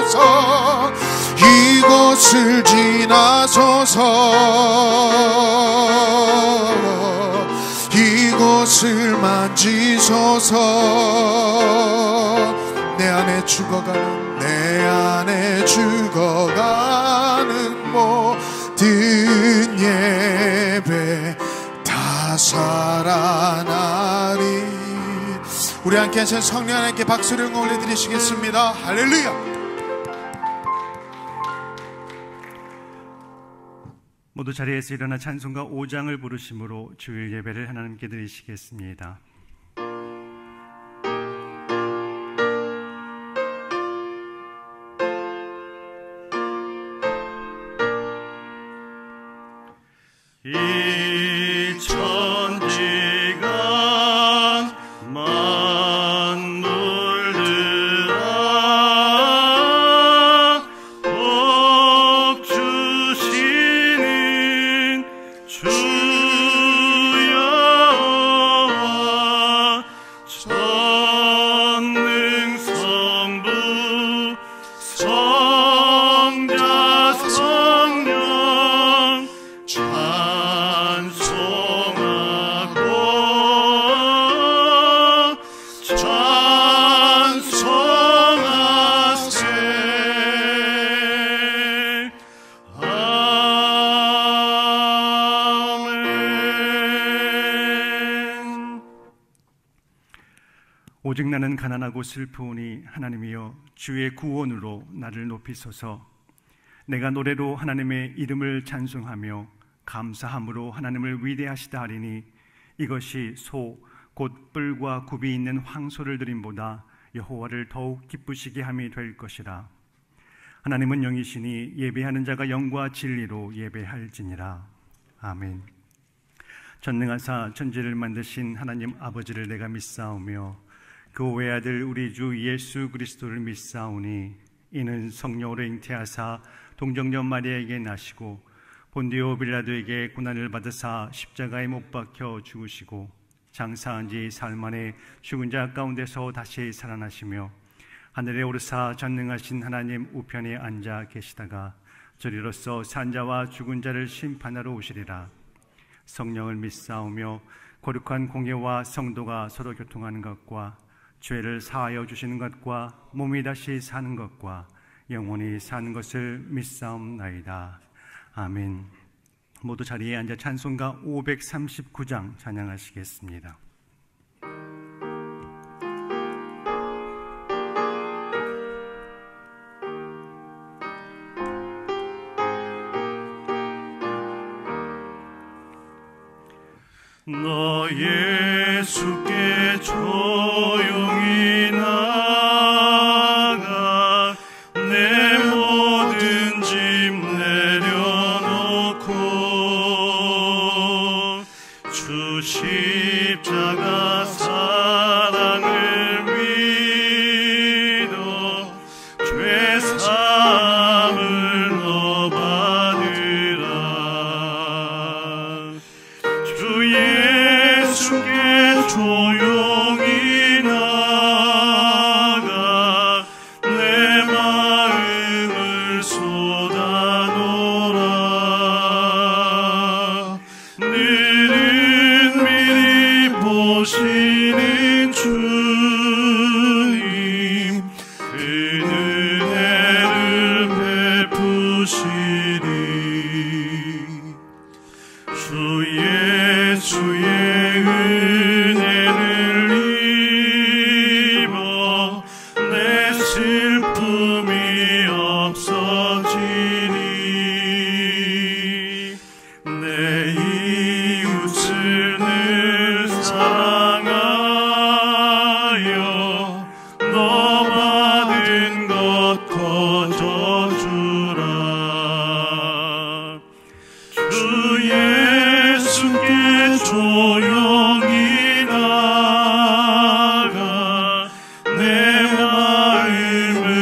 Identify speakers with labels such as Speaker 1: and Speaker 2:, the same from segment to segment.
Speaker 1: 지나소서 이곳을 지나소서 이곳을 만지소서 내 안에 죽어가는 모든 예배 다 살아나리. 우리 함께 하신 성령 하나님께 박수를 올려드리시겠습니다. 할렐루야.
Speaker 2: 모두 자리에서 일어나 찬송가 5장을 부르심으로 주일 예배를 하나님께 드리시겠습니다. 이 천지가 만물들아 복 주시는 주여와 전능 성부 성자 성령 오직 나는 가난하고 슬프오니 하나님이여 주의 구원으로 나를 높이소서. 내가 노래로 하나님의 이름을 찬송하며 감사함으로 하나님을 위대하시다 하리니 이것이 소 곧 뿔과 굽이 있는 황소를 드림보다 여호와를 더욱 기쁘시게 함이 될 것이라. 하나님은 영이시니 예배하는 자가 영과 진리로 예배할지니라. 아멘. 전능하사 천지를 만드신 하나님 아버지를 내가 믿사오며 그 외아들 우리 주 예수 그리스도를 믿사오니 이는 성령으로 잉태하사 동정녀 마리아에게 나시고 본디오 빌라도에게 고난을 받으사 십자가에 못 박혀 죽으시고 장사한 지 사흘 만에 죽은 자 가운데서 다시 살아나시며 하늘에 오르사 전능하신 하나님 우편에 앉아 계시다가 저리로서 산자와 죽은 자를 심판하러 오시리라. 성령을 믿사오며 거룩한 공예와 성도가 서로 교통하는 것과 죄를 사하여 주시는 것과 몸이 다시 사는 것과 영원히 사는 것을 믿사옵나이다. 아멘. 모두 자리에 앉아 찬송가 539장 찬양하시겠습니다. 너 예수께 조용히 나가 내 모든 짐 내려놓고 주 십자가 사랑을 믿어 죄 사함을 너 받으라. 주 예수께 조용히 나가 내 마음을 쏟아놓으라. 늘은 미리 보시는 주님 그 은혜를 베푸시리. 주 예수의 은혜를 입어 내 슬픔이 없어지리. 내 이웃을 늘 사랑하여 너 받은 것 거저주라. 주 예수께 조용히 나가 내 마음을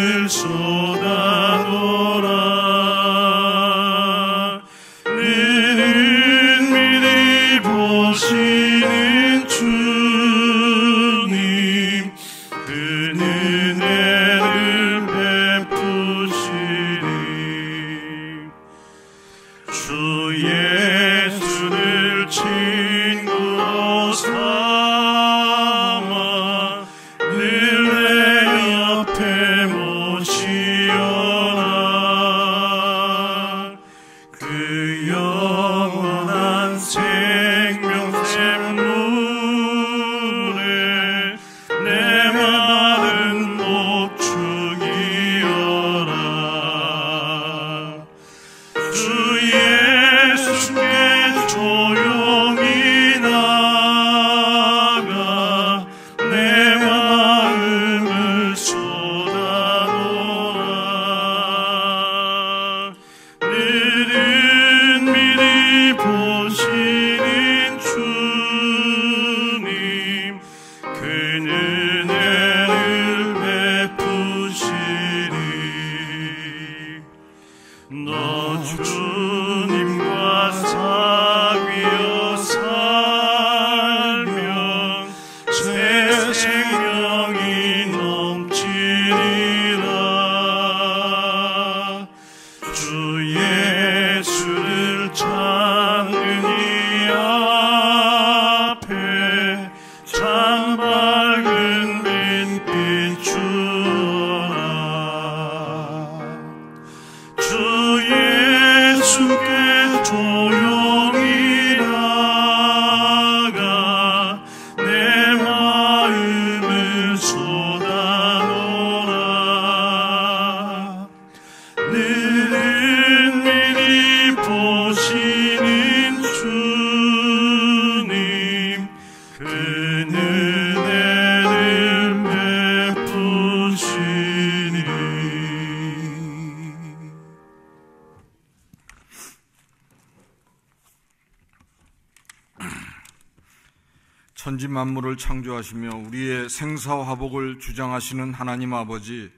Speaker 3: 천지 만물을 창조하시며 우리의 생사화복을 주장하시는 하나님 아버지,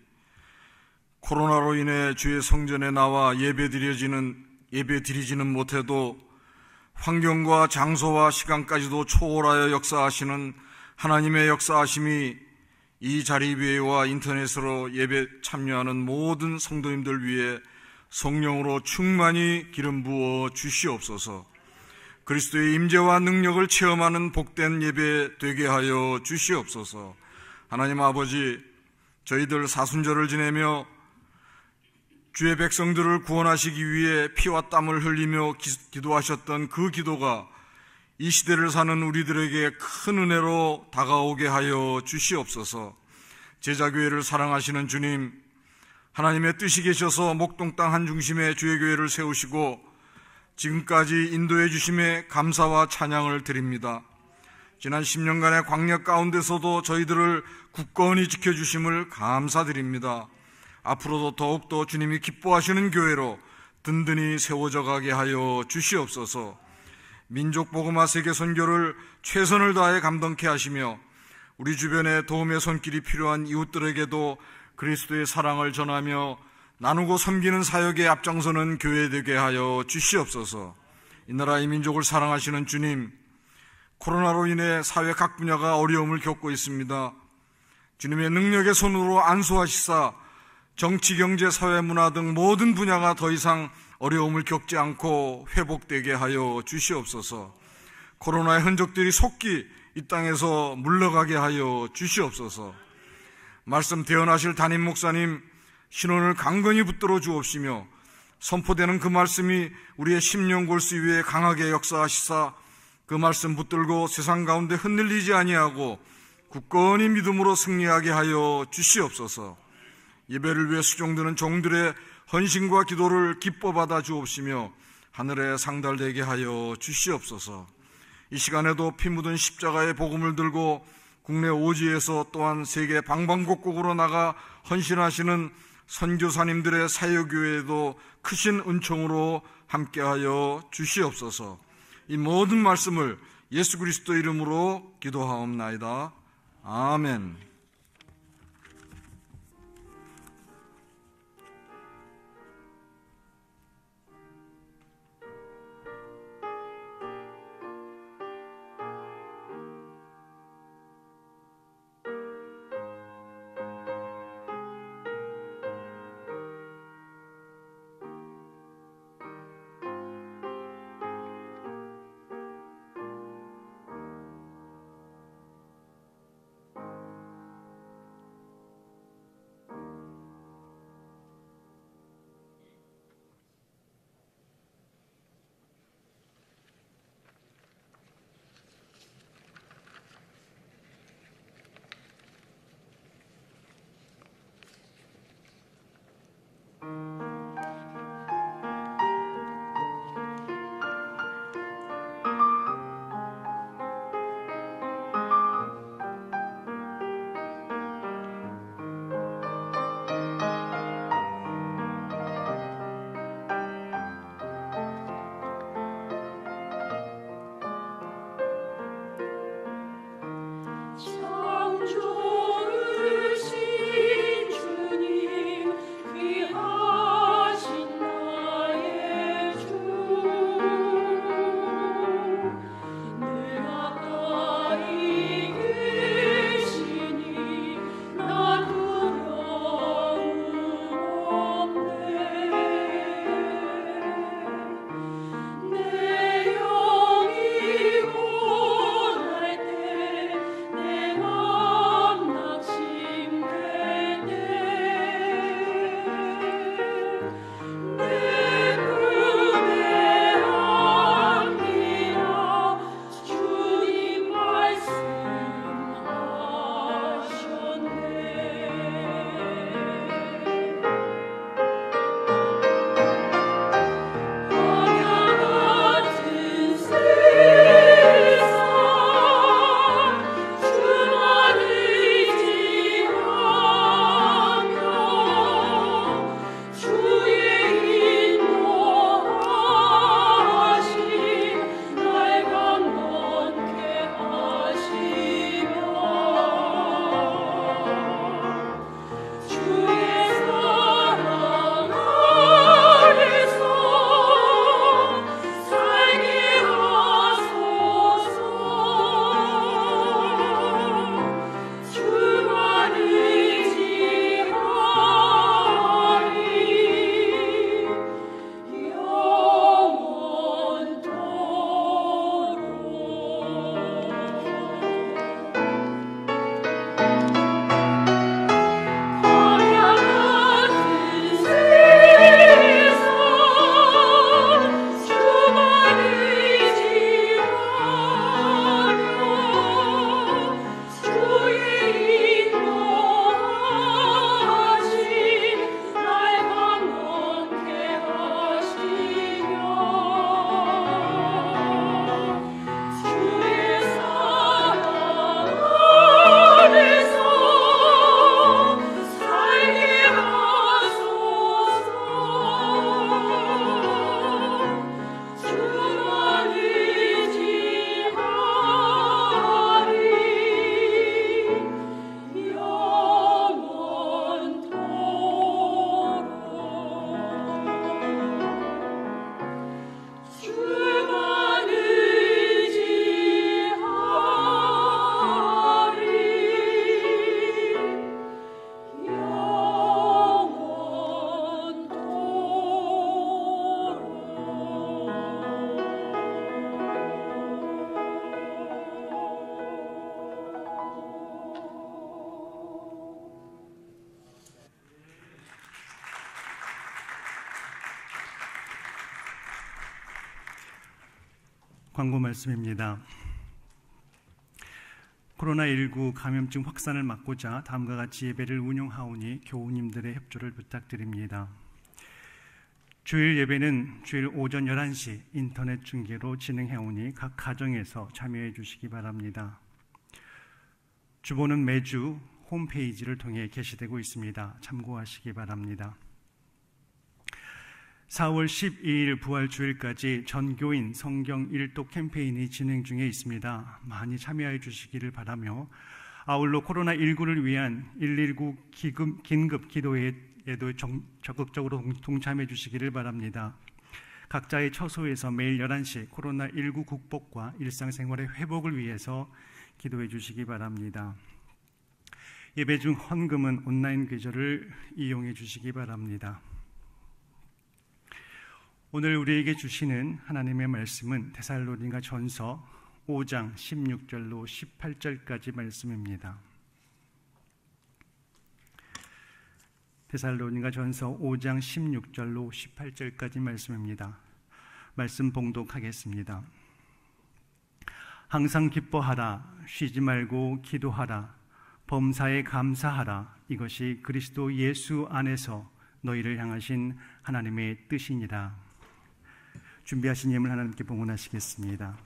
Speaker 3: 코로나로 인해 주의 성전에 나와 예배드리지는 못해도 환경과 장소와 시간까지도 초월하여 역사하시는 하나님의 역사하심이 이 자리 위에와 인터넷으로 예배 참여하는 모든 성도님들 위해 성령으로 충만히 기름 부어 주시옵소서. 그리스도의 임재와 능력을 체험하는 복된 예배 되게 하여 주시옵소서. 하나님 아버지, 저희들 사순절을 지내며 주의 백성들을 구원하시기 위해 피와 땀을 흘리며 기도하셨던 그 기도가 이 시대를 사는 우리들에게 큰 은혜로 다가오게 하여 주시옵소서. 제자교회를 사랑하시는 주님, 하나님의 뜻이 계셔서 목동 땅 한중심에 주의 교회를 세우시고 지금까지 인도해 주심에 감사와 찬양을 드립니다. 지난 10년간의 광야 가운데서도 저희들을 굳건히 지켜주심을 감사드립니다. 앞으로도 더욱더 주님이 기뻐하시는 교회로 든든히 세워져 가게 하여 주시옵소서. 민족 복음화 세계 선교를 최선을 다해 감당케 하시며 우리 주변에 도움의 손길이 필요한 이웃들에게도 그리스도의 사랑을 전하며 나누고 섬기는 사역에 앞장서는 교회 되게 하여 주시옵소서. 이 나라 이 민족을 사랑하시는 주님, 코로나로 인해 사회 각 분야가 어려움을 겪고 있습니다. 주님의 능력의 손으로 안수하시사 정치, 경제, 사회, 문화 등 모든 분야가 더 이상 어려움을 겪지 않고 회복되게 하여 주시옵소서. 코로나의 흔적들이 속히 이 땅에서 물러가게 하여 주시옵소서. 말씀 대언하실 담임 목사님 신원을 강건히 붙들어 주옵시며 선포되는 그 말씀이 우리의 심령 골수 위에 강하게 역사하시사 그 말씀 붙들고 세상 가운데 흔들리지 아니하고 굳건히 믿음으로 승리하게 하여 주시옵소서. 예배를 위해 수종드는 종들의 헌신과 기도를 기뻐 받아 주옵시며 하늘에 상달되게 하여 주시옵소서. 이 시간에도 피 묻은 십자가의 복음을 들고 국내 오지에서 또한 세계 방방곡곡으로 나가 헌신하시는 선교사님들의 사역교회에도 크신 은총으로 함께하여 주시옵소서. 이 모든 말씀을 예수 그리스도 이름으로 기도하옵나이다. 아멘.
Speaker 2: 광고 말씀입니다. 코로나19 감염증 확산을 막고자 다음과 같이 예배를 운영하오니 교우님들의 협조를 부탁드립니다. 주일 예배는 주일 오전 11시 인터넷 중계로 진행해오니 각 가정에서 참여해 주시기 바랍니다. 주보는 매주 홈페이지를 통해 게시되고 있습니다. 참고하시기 바랍니다. 4월 12일 부활주일까지 전교인 성경 일독 캠페인이 진행 중에 있습니다. 많이 참여해 주시기를 바라며 아울러 코로나19를 위한 119 긴급 기도에도 적극적으로 동참해 주시기를 바랍니다. 각자의 처소에서 매일 11시 코로나19 극복과 일상생활의 회복을 위해서 기도해 주시기 바랍니다. 예배 중 헌금은 온라인 계좌를 이용해 주시기 바랍니다. 오늘 우리에게 주시는 하나님의 말씀은 데살로니가 전서 5장 16절로 18절까지 말씀입니다. 데살로니가 전서 5장 16절로 18절까지 말씀입니다. 말씀 봉독하겠습니다. 항상 기뻐하라, 쉬지 말고 기도하라, 범사에 감사하라. 이것이 그리스도 예수 안에서 너희를 향하신 하나님의 뜻이니라. 준비하신 예물 하나님께 봉헌하시겠습니다.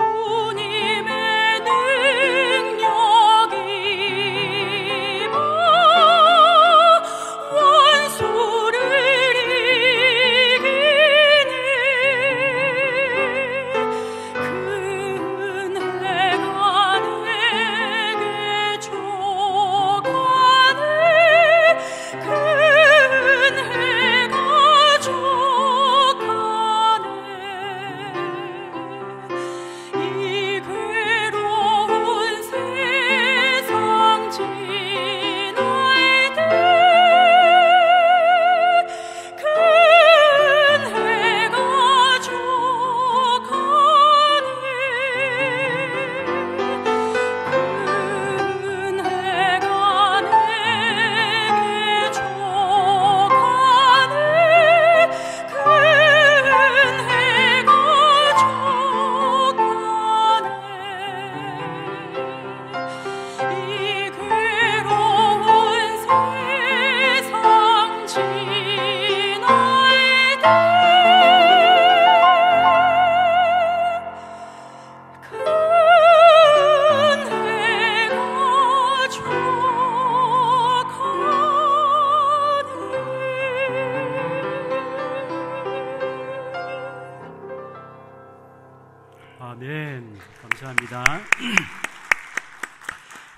Speaker 4: 주님 아멘. 감사합니다.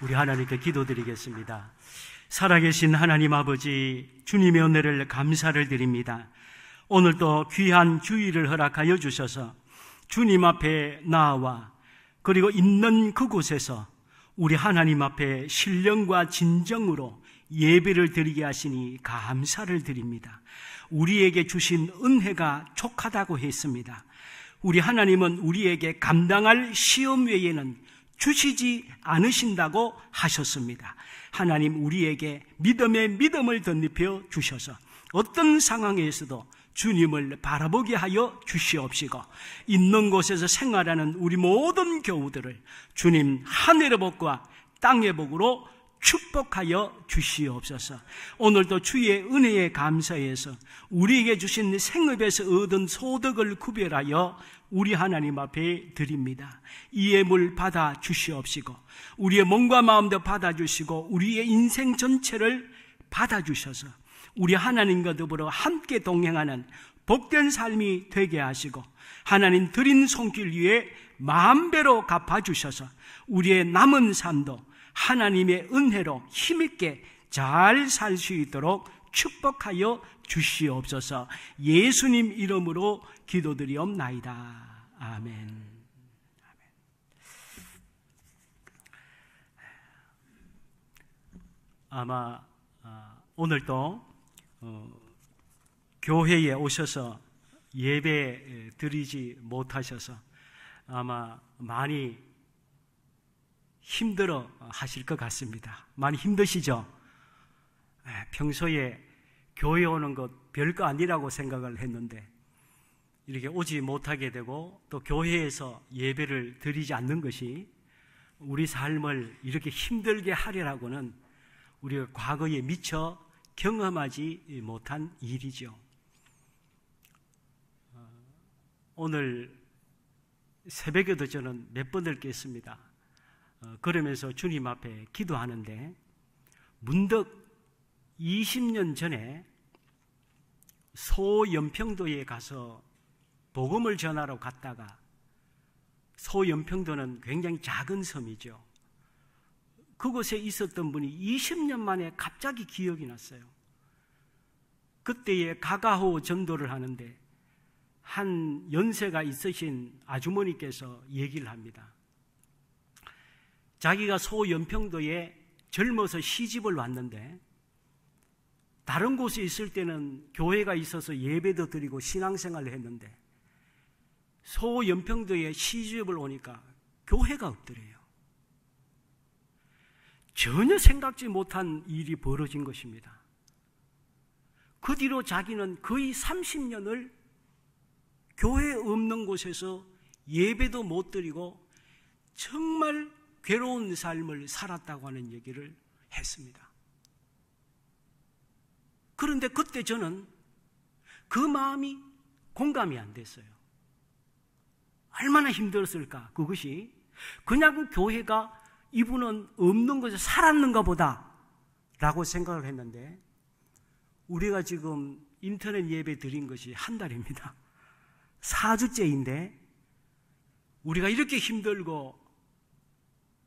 Speaker 4: 우리 하나님께 기도드리겠습니다. 살아계신 하나님 아버지, 주님의 은혜를 감사를 드립니다. 오늘도 귀한 주일을 허락하여 주셔서 주님 앞에 나와 그리고 있는 그곳에서 우리 하나님 앞에 신령과 진정으로 예배를 드리게 하시니 감사를 드립니다. 우리에게 주신 은혜가 족하다고 했습니다. 우리 하나님은 우리에게 감당할 시험 외에는 주시지 않으신다고 하셨습니다. 하나님, 우리에게 믿음의 믿음을 덧입혀 주셔서 어떤 상황에서도 주님을 바라보게 하여 주시옵시고, 있는 곳에서 생활하는 우리 모든 교우들을 주님 하늘의 복과 땅의 복으로 축복하여 주시옵소서. 오늘도 주의 은혜에 감사해서 우리에게 주신 생업에서 얻은 소득을 구별하여 우리 하나님 앞에 드립니다. 이 예물 받아 주시옵시고, 우리의 몸과 마음도 받아 주시고, 우리의 인생 전체를 받아 주셔서 우리 하나님과 더불어 함께 동행하는 복된 삶이 되게 하시고, 하나님 드린 손길 위에 만배로 갚아주셔서 우리의 남은 삶도 하나님의 은혜로 힘있게 잘 살 수 있도록 축복하여 주시옵소서. 예수님 이름으로 기도드리옵나이다. 아멘. 아마 오늘도 교회에 오셔서 예배 드리지 못하셔서 아마 많이 힘들어 하실 것 같습니다. 많이 힘드시죠? 평소에 교회 오는 것 별거 아니라고 생각을 했는데 이렇게 오지 못하게 되고 또 교회에서 예배를 드리지 않는 것이 우리 삶을 이렇게 힘들게 하리라고는 우리가 과거에 미처 경험하지 못한 일이죠. 오늘 새벽에도 저는 몇 번을 깼습니다. 그러면서 주님 앞에 기도하는데 문득 20년 전에 소연평도에 가서 복음을 전하러 갔다가, 소연평도는 굉장히 작은 섬이죠. 그곳에 있었던 분이 20년 만에 갑자기 기억이 났어요. 그때에 가가호 전도를 하는데 한 연세가 있으신 아주머니께서 얘기를 합니다. 자기가 소연평도에 젊어서 시집을 왔는데 다른 곳에 있을 때는 교회가 있어서 예배도 드리고 신앙생활을 했는데 소연평도에 시집을 오니까 교회가 없더래요. 전혀 생각지 못한 일이 벌어진 것입니다. 그 뒤로 자기는 거의 30년을 교회 없는 곳에서 예배도 못 드리고 정말 괴로운 삶을 살았다고 하는 얘기를 했습니다. 그런데 그때 저는 그 마음이 공감이 안 됐어요. 얼마나 힘들었을까. 그것이 그냥 교회가 이분은 없는 곳에 살았는가 보다 라고 생각을 했는데, 우리가 지금 인터넷 예배 드린 것이 한 달입니다. 4주째인데 우리가 이렇게 힘들고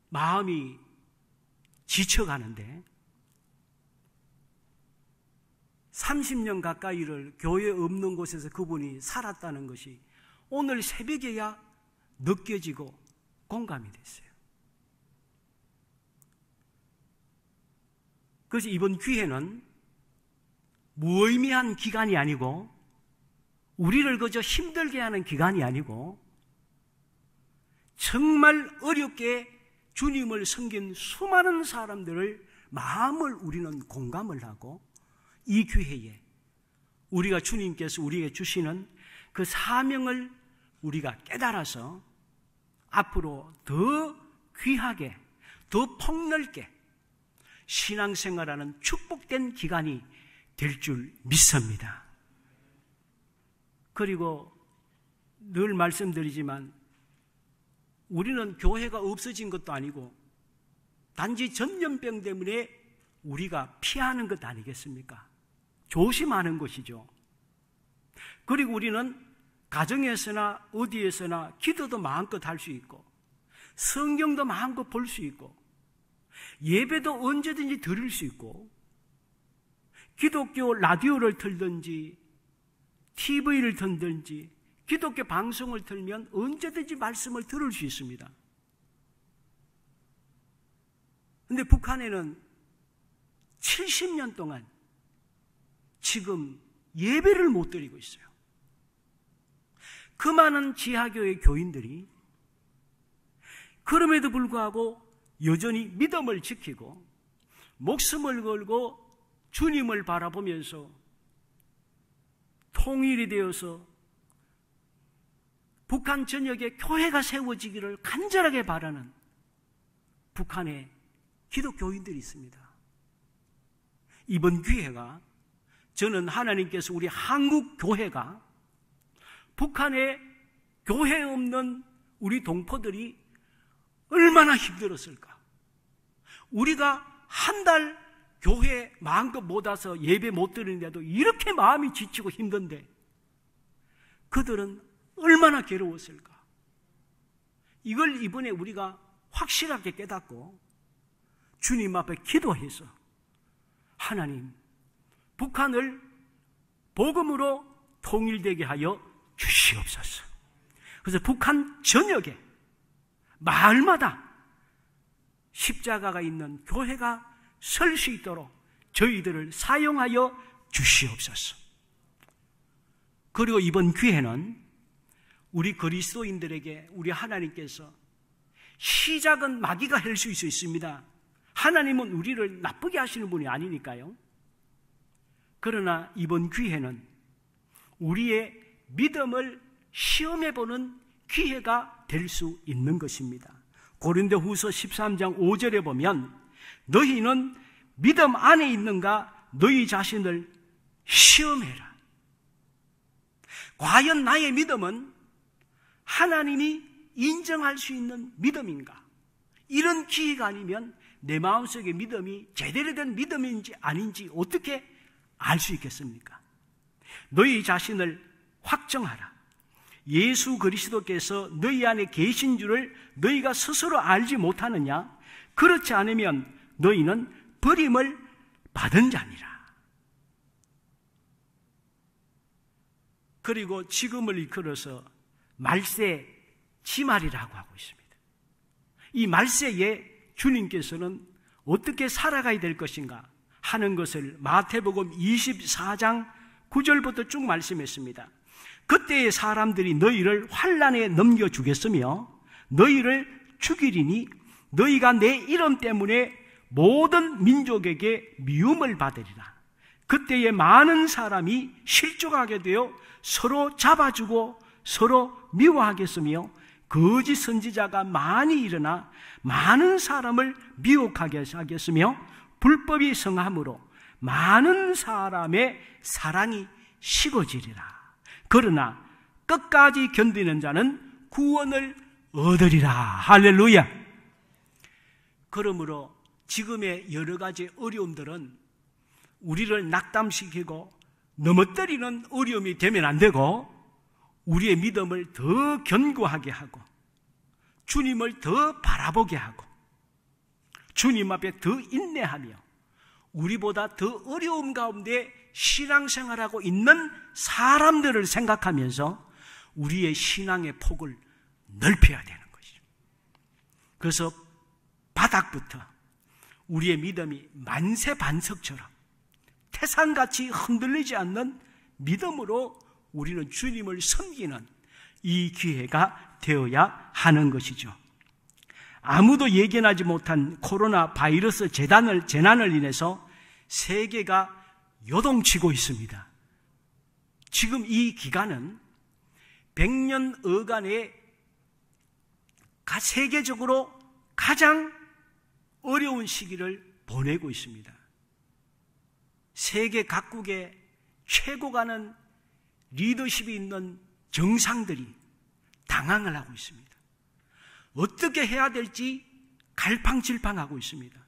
Speaker 4: 마음이 지쳐가는데 30년 가까이를 교회 없는 곳에서 그분이 살았다는 것이 오늘 새벽에야 느껴지고 공감이 됐어요. 그래서 이번 기회는 무의미한 기간이 아니고 우리를 그저 힘들게 하는 기간이 아니고 정말 어렵게 주님을 섬긴 수많은 사람들을 마음을 우리는 공감을 하고 이 기회에 우리가 주님께서 우리에게 주시는 그 사명을 우리가 깨달아서 앞으로 더 귀하게, 더 폭넓게 신앙생활하는 축복된 기간이 될 줄 믿습니다. 그리고 늘 말씀드리지만 우리는 교회가 없어진 것도 아니고 단지 전염병 때문에 우리가 피하는 것 아니겠습니까? 조심하는 것이죠. 그리고 우리는 가정에서나 어디에서나 기도도 마음껏 할 수 있고 성경도 마음껏 볼 수 있고 예배도 언제든지 드릴 수 있고 기독교 라디오를 틀든지 TV를 틀든지 기독교 방송을 틀면 언제든지 말씀을 들을 수 있습니다. 그런데 북한에는 70년 동안 지금 예배를 못 드리고 있어요. 그 많은 지하교회 교인들이 그럼에도 불구하고 여전히 믿음을 지키고 목숨을 걸고 주님을 바라보면서 통일이 되어서 북한 전역에 교회가 세워지기를 간절하게 바라는 북한의 기독교인들이 있습니다. 이번 기회가 저는 하나님께서 우리 한국 교회가 북한에 교회 없는 우리 동포들이 얼마나 힘들었을까. 우리가 한 달 교회 마음껏 못 와서 예배 못 드리는데도 이렇게 마음이 지치고 힘든데 그들은 얼마나 괴로웠을까. 이걸 이번에 우리가 확실하게 깨닫고 주님 앞에 기도해서 하나님, 북한을 복음으로 통일되게 하여 주시옵소서. 그래서 북한 전역에 마을마다 십자가가 있는 교회가 설 수 있도록 저희들을 사용하여 주시옵소서. 그리고 이번 기회는 우리 그리스도인들에게 우리 하나님께서 시작은 마귀가 할 수 있습니다. 하나님은 우리를 나쁘게 하시는 분이 아니니까요. 그러나 이번 기회는 우리의 믿음을 시험해보는 기회가 될 수 있는 것입니다. 고린도후서 13장 5절에 보면 너희는 믿음 안에 있는가 너희 자신을 시험해라. 과연 나의 믿음은 하나님이 인정할 수 있는 믿음인가? 이런 기회가 아니면 내 마음속의 믿음이 제대로 된 믿음인지 아닌지 어떻게 알 수 있겠습니까? 너희 자신을 확정하라. 예수 그리스도께서 너희 안에 계신 줄을 너희가 스스로 알지 못하느냐? 그렇지 않으면 너희는 버림을 받은 자니라. 그리고 지금을 이끌어서 말세 지말이라고 하고 있습니다. 이 말세에 주님께서는 어떻게 살아가야 될 것인가 하는 것을 마태복음 24장 9절부터 쭉 말씀했습니다. 그때의 사람들이 너희를 환난에 넘겨주겠으며 너희를 죽이리니 너희가 내 이름 때문에 모든 민족에게 미움을 받으리라. 그때에 많은 사람이 실족하게 되어 서로 잡아주고 서로 미워하겠으며 거짓 선지자가 많이 일어나 많은 사람을 미혹하게 하겠으며 불법이 성함으로 많은 사람의 사랑이 식어지리라. 그러나 끝까지 견디는 자는 구원을 얻으리라. 할렐루야. 그러므로 지금의 여러 가지 어려움들은 우리를 낙담시키고 넘어뜨리는 어려움이 되면 안 되고 우리의 믿음을 더 견고하게 하고 주님을 더 바라보게 하고 주님 앞에 더 인내하며 우리보다 더 어려움 가운데 신앙생활하고 있는 사람들을 생각하면서 우리의 신앙의 폭을 넓혀야 되는 것이죠. 그래서 바닥부터 우리의 믿음이 만세반석처럼 태산같이 흔들리지 않는 믿음으로 우리는 주님을 섬기는 이 기회가 되어야 하는 것이죠. 아무도 예견하지 못한 코로나 바이러스 재난을 인해서 세계가 요동치고 있습니다. 지금 이 기간은 100년 어간에 세계적으로 가장 어려운 시기를 보내고 있습니다. 세계 각국의 최고 가는 리더십이 있는 정상들이 당황을 하고 있습니다. 어떻게 해야 될지 갈팡질팡하고 있습니다.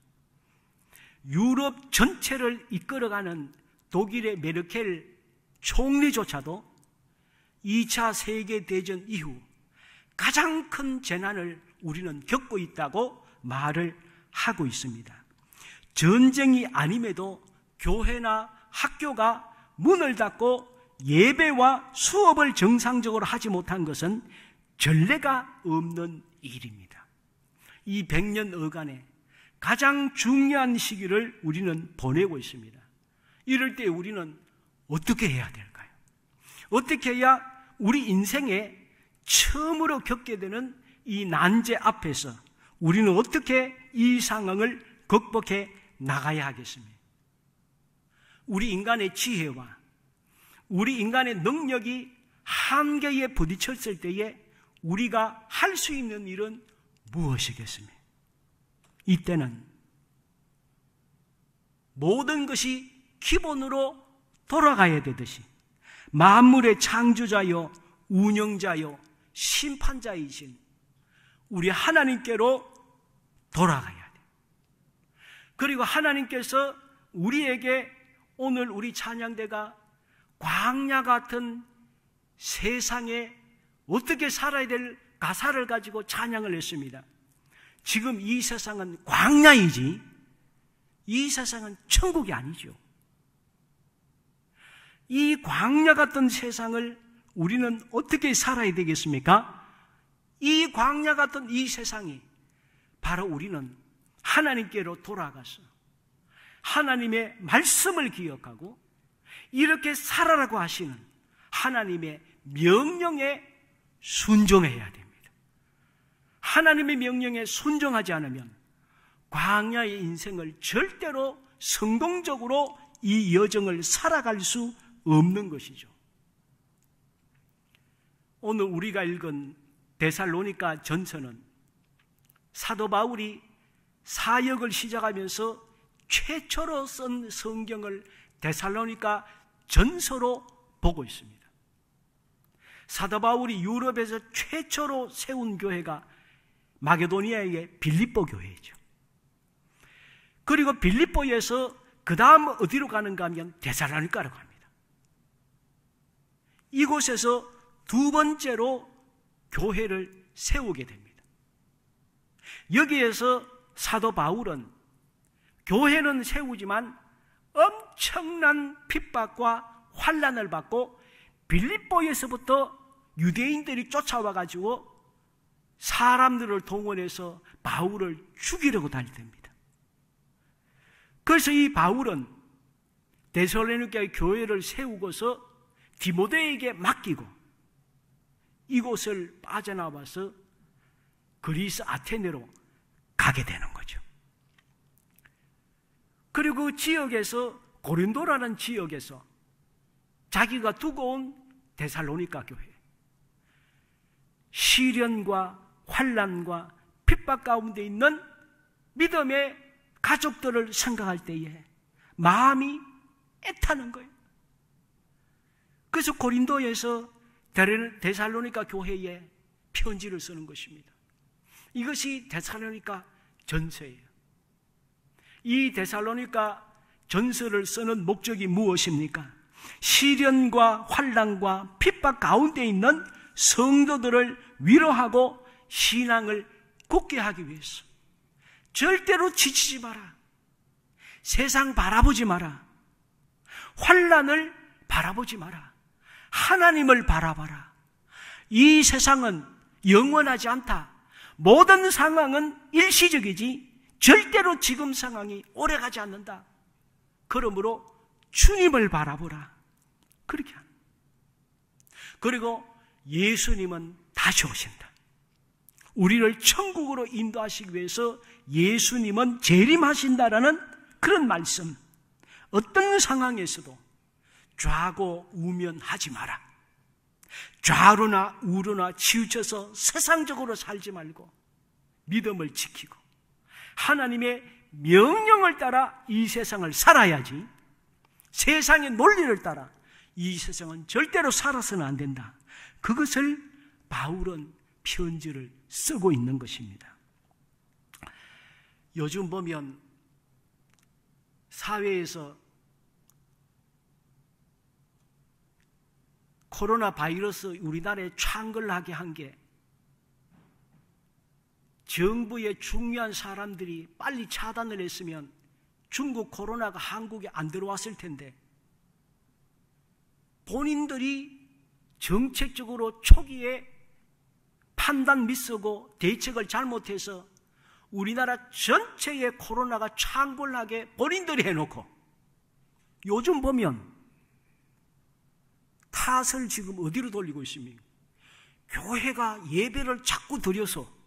Speaker 4: 유럽 전체를 이끌어가는 독일의 메르켈 총리조차도 2차 세계대전 이후 가장 큰 재난을 우리는 겪고 있다고 말을 하고 있습니다. 전쟁이 아님에도 교회나 학교가 문을 닫고 예배와 수업을 정상적으로 하지 못한 것은 전례가 없는 일입니다. 이 100년 어간에 가장 중요한 시기를 우리는 보내고 있습니다. 이럴 때 우리는 어떻게 해야 될까요? 어떻게 해야 우리 인생에 처음으로 겪게 되는 이 난제 앞에서 우리는 어떻게 이 상황을 극복해 나가야 하겠습니까? 우리 인간의 지혜와 우리 인간의 능력이 한계에 부딪혔을 때에 우리가 할 수 있는 일은 무엇이겠습니까? 이때는 모든 것이 기본으로 돌아가야 되듯이 만물의 창조자요 운영자요 심판자이신 우리 하나님께로 돌아가야 돼요. 그리고 하나님께서 우리에게 오늘 우리 찬양대가 광야 같은 세상에 어떻게 살아야 될 가사를 가지고 찬양을 했습니다. 지금 이 세상은 광야이지 이 세상은 천국이 아니죠. 이 광야 같은 세상을 우리는 어떻게 살아야 되겠습니까? 이 광야 같은 이 세상이 바로 우리는 하나님께로 돌아가서 하나님의 말씀을 기억하고 이렇게 살아라고 하시는 하나님의 명령에 순종해야 됩니다. 하나님의 명령에 순종하지 않으면 광야의 인생을 절대로 성공적으로 이 여정을 살아갈 수 없는 것이죠. 오늘 우리가 읽은 데살로니가 전서는 사도 바울이 사역을 시작하면서 최초로 쓴 성경을 데살로니가 전서로 보고 있습니다. 사도 바울이 유럽에서 최초로 세운 교회가 마게도니아의 빌립보 교회이죠. 그리고 빌립보에서 그 다음 어디로 가는가 하면 데살로니가로 갑니다. 이곳에서 두 번째로 교회를 세우게 됩니다. 여기에서 사도 바울은 교회는 세우지만 엄청난 핍박과 환난을 받고 빌립보에서부터 유대인들이 쫓아와가지고 사람들을 동원해서 바울을 죽이려고 달립니다. 그래서 이 바울은 데살로니가 교회를 세우고서 디모데에게 맡기고 이곳을 빠져나와서 그리스 아테네로 가게 되는 거죠. 그리고 그 지역에서 고린도라는 지역에서 자기가 두고 온 데살로니가 교회 시련과 환난과 핍박 가운데 있는 믿음의 가족들을 생각할 때에 마음이 애타는 거예요. 그래서 고린도에서 데살로니가 교회에 편지를 쓰는 것입니다. 이것이 데살로니가 전서예요. 이 데살로니가 전서를 쓰는 목적이 무엇입니까? 시련과 환난과 핍박 가운데 있는 성도들을 위로하고 신앙을 굳게 하기 위해서 절대로 지치지 마라. 세상 바라보지 마라. 환난을 바라보지 마라. 하나님을 바라봐라. 이 세상은 영원하지 않다. 모든 상황은 일시적이지 절대로 지금 상황이 오래가지 않는다. 그러므로 주님을 바라보라. 그렇게 합니다. 그리고 예수님은 다시 오신다. 우리를 천국으로 인도하시기 위해서 예수님은 재림하신다라는 그런 말씀. 어떤 상황에서도 좌고 우면하지 마라. 좌로나 우로나 치우쳐서 세상적으로 살지 말고 믿음을 지키고 하나님의 명령을 따라 이 세상을 살아야지 세상의 논리를 따라 이 세상은 절대로 살아서는 안 된다. 그것을 바울은 편지를 쓰고 있는 것입니다. 요즘 보면 사회에서 코로나 바이러스 우리나라에 창궐하게 한 게 정부의 중요한 사람들이 빨리 차단을 했으면 중국 코로나가 한국에 안 들어왔을 텐데, 본인들이 정책적으로 초기에 판단 미쓰고 대책을 잘못해서 우리나라 전체의 코로나가 창궐하게 본인들이 해놓고, 요즘 보면 탓을 지금 어디로 돌리고 있습니까? 교회가 예배를 자꾸 드려서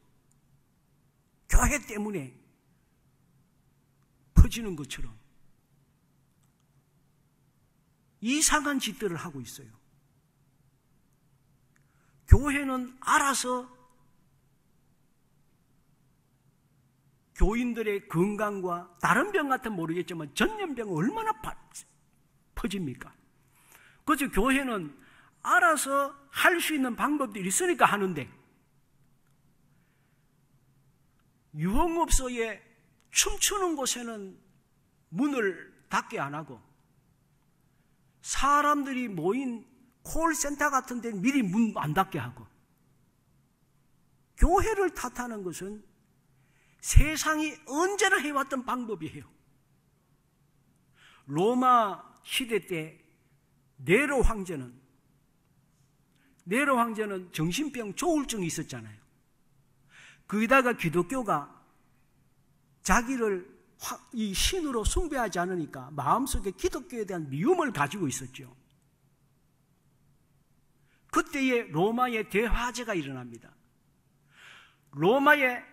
Speaker 4: 교회 때문에 퍼지는 것처럼 이상한 짓들을 하고 있어요. 교회는 알아서 교인들의 건강과 다른 병 같은 모르겠지만 전염병은 얼마나 퍼집니까? 그래서 교회는 알아서 할 수 있는 방법들이 있으니까 하는데, 유흥업소에 춤추는 곳에는 문을 닫게 안 하고, 사람들이 모인 콜센터 같은 데는 미리 문 안 닫게 하고, 교회를 탓하는 것은 세상이 언제나 해왔던 방법이에요. 로마 시대 때 네로 황제는 정신병 조울증이 있었잖아요. 거기다가 기독교가 자기를 이 신으로 숭배하지 않으니까 마음속에 기독교에 대한 미움을 가지고 있었죠. 그때에 로마의 대화재가 일어납니다. 로마의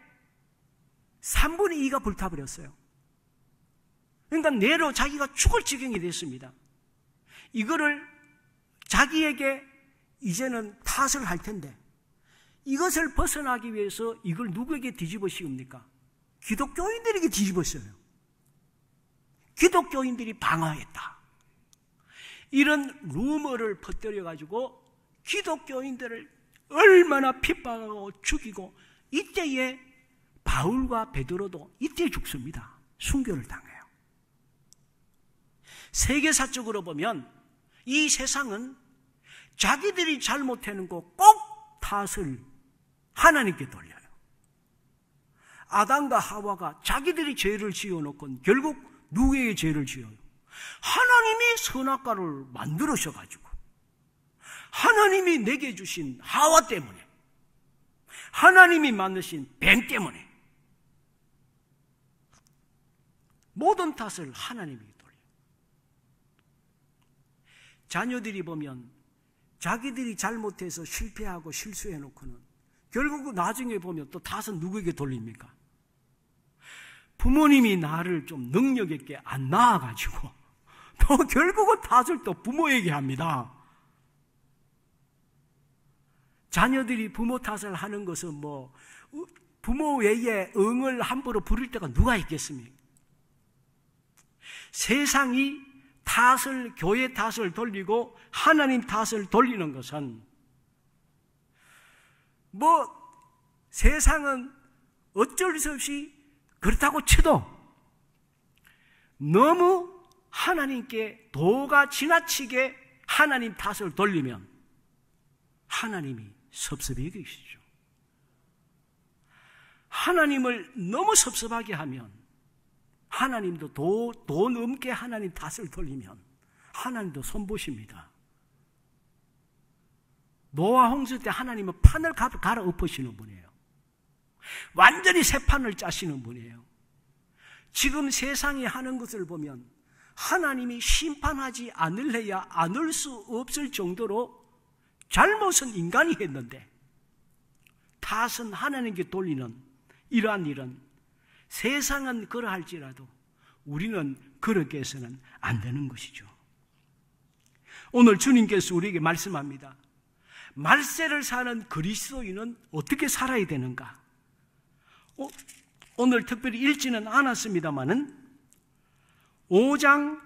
Speaker 4: 3분의 2가 불타버렸어요. 그러니까 네로 자기가 죽을 지경이 됐습니다. 이거를 자기에게 이제는 탓을 할 텐데, 이것을 벗어나기 위해서 이걸 누구에게 뒤집어 씌웁니까? 기독교인들에게 뒤집어 씌워요. 기독교인들이 방어했다, 이런 루머를 퍼뜨려가지고 기독교인들을 얼마나 핍박하고 죽이고, 이때에 바울과 베드로도 이때 죽습니다. 순교를 당해요. 세계사적으로 보면 이 세상은 자기들이 잘못하는 거 꼭 탓을 하나님께 돌려요. 아담과 하와가 자기들이 죄를 지어놓고 결국 누구에게 죄를 지어요? 하나님이 선악과를 만들으셔가지고, 하나님이 내게 주신 하와 때문에, 하나님이 만드신 뱀 때문에 모든 탓을 하나님에게 돌려요. 자녀들이 보면 자기들이 잘못해서 실패하고 실수해놓고는 결국 나중에 보면 또 탓은 누구에게 돌립니까? 부모님이 나를 좀 능력 있게 안 낳아가지고 또 결국은 탓을 또 부모에게 합니다. 자녀들이 부모 탓을 하는 것은 뭐 부모 외에 응을 함부로 부를 때가 누가 있겠습니까? 세상이 탓을, 교회 탓을 돌리고 하나님 탓을 돌리는 것은, 뭐 세상은 어쩔 수 없이 그렇다고 쳐도 너무 하나님께 도가 지나치게 하나님 탓을 돌리면 하나님이 섭섭해 계시죠. 하나님을 너무 섭섭하게 하면, 하나님도 도 넘게 하나님 탓을 돌리면 하나님도 손보십니다. 노아 홍수 때 하나님은 판을 갈아엎으시는 분이에요. 완전히 새 판을 짜시는 분이에요. 지금 세상이 하는 것을 보면 하나님이 심판하지 않을래야 않을 수 없을 정도로 잘못은 인간이 했는데 탓은 하나님께 돌리는 이러한 일은, 세상은 그러할지라도 우리는 그렇게 해서는 안 되는 것이죠. 오늘 주님께서 우리에게 말씀합니다. 말세를 사는 그리스도인은 어떻게 살아야 되는가? 오늘 특별히 읽지는 않았습니다마는 5장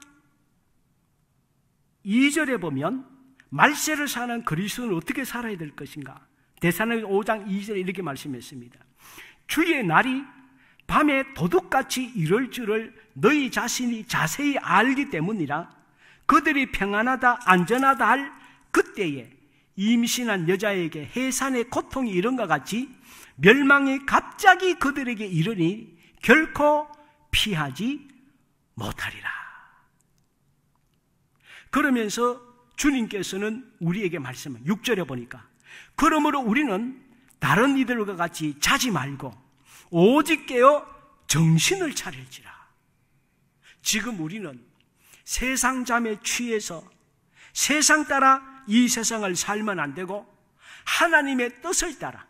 Speaker 4: 2절에 보면 말세를 사는 그리스도인은 어떻게 살아야 될 것인가? 데살로니가 5장 2절에 이렇게 말씀했습니다. 주의 날이 밤에 도둑같이 이럴 줄을 너희 자신이 자세히 알기 때문이라. 그들이 평안하다 안전하다 할 그때에 임신한 여자에게 해산의 고통이 이런 것 같이 멸망이 갑자기 그들에게 이르니 결코 피하지 못하리라. 그러면서 주님께서는 우리에게 말씀을 6절에 보니까 그러므로 우리는 다른 이들과 같이 자지 말고 오직 깨어 정신을 차릴지라. 지금 우리는 세상 잠에 취해서 세상 따라 이 세상을 살면 안 되고 하나님의 뜻을 따라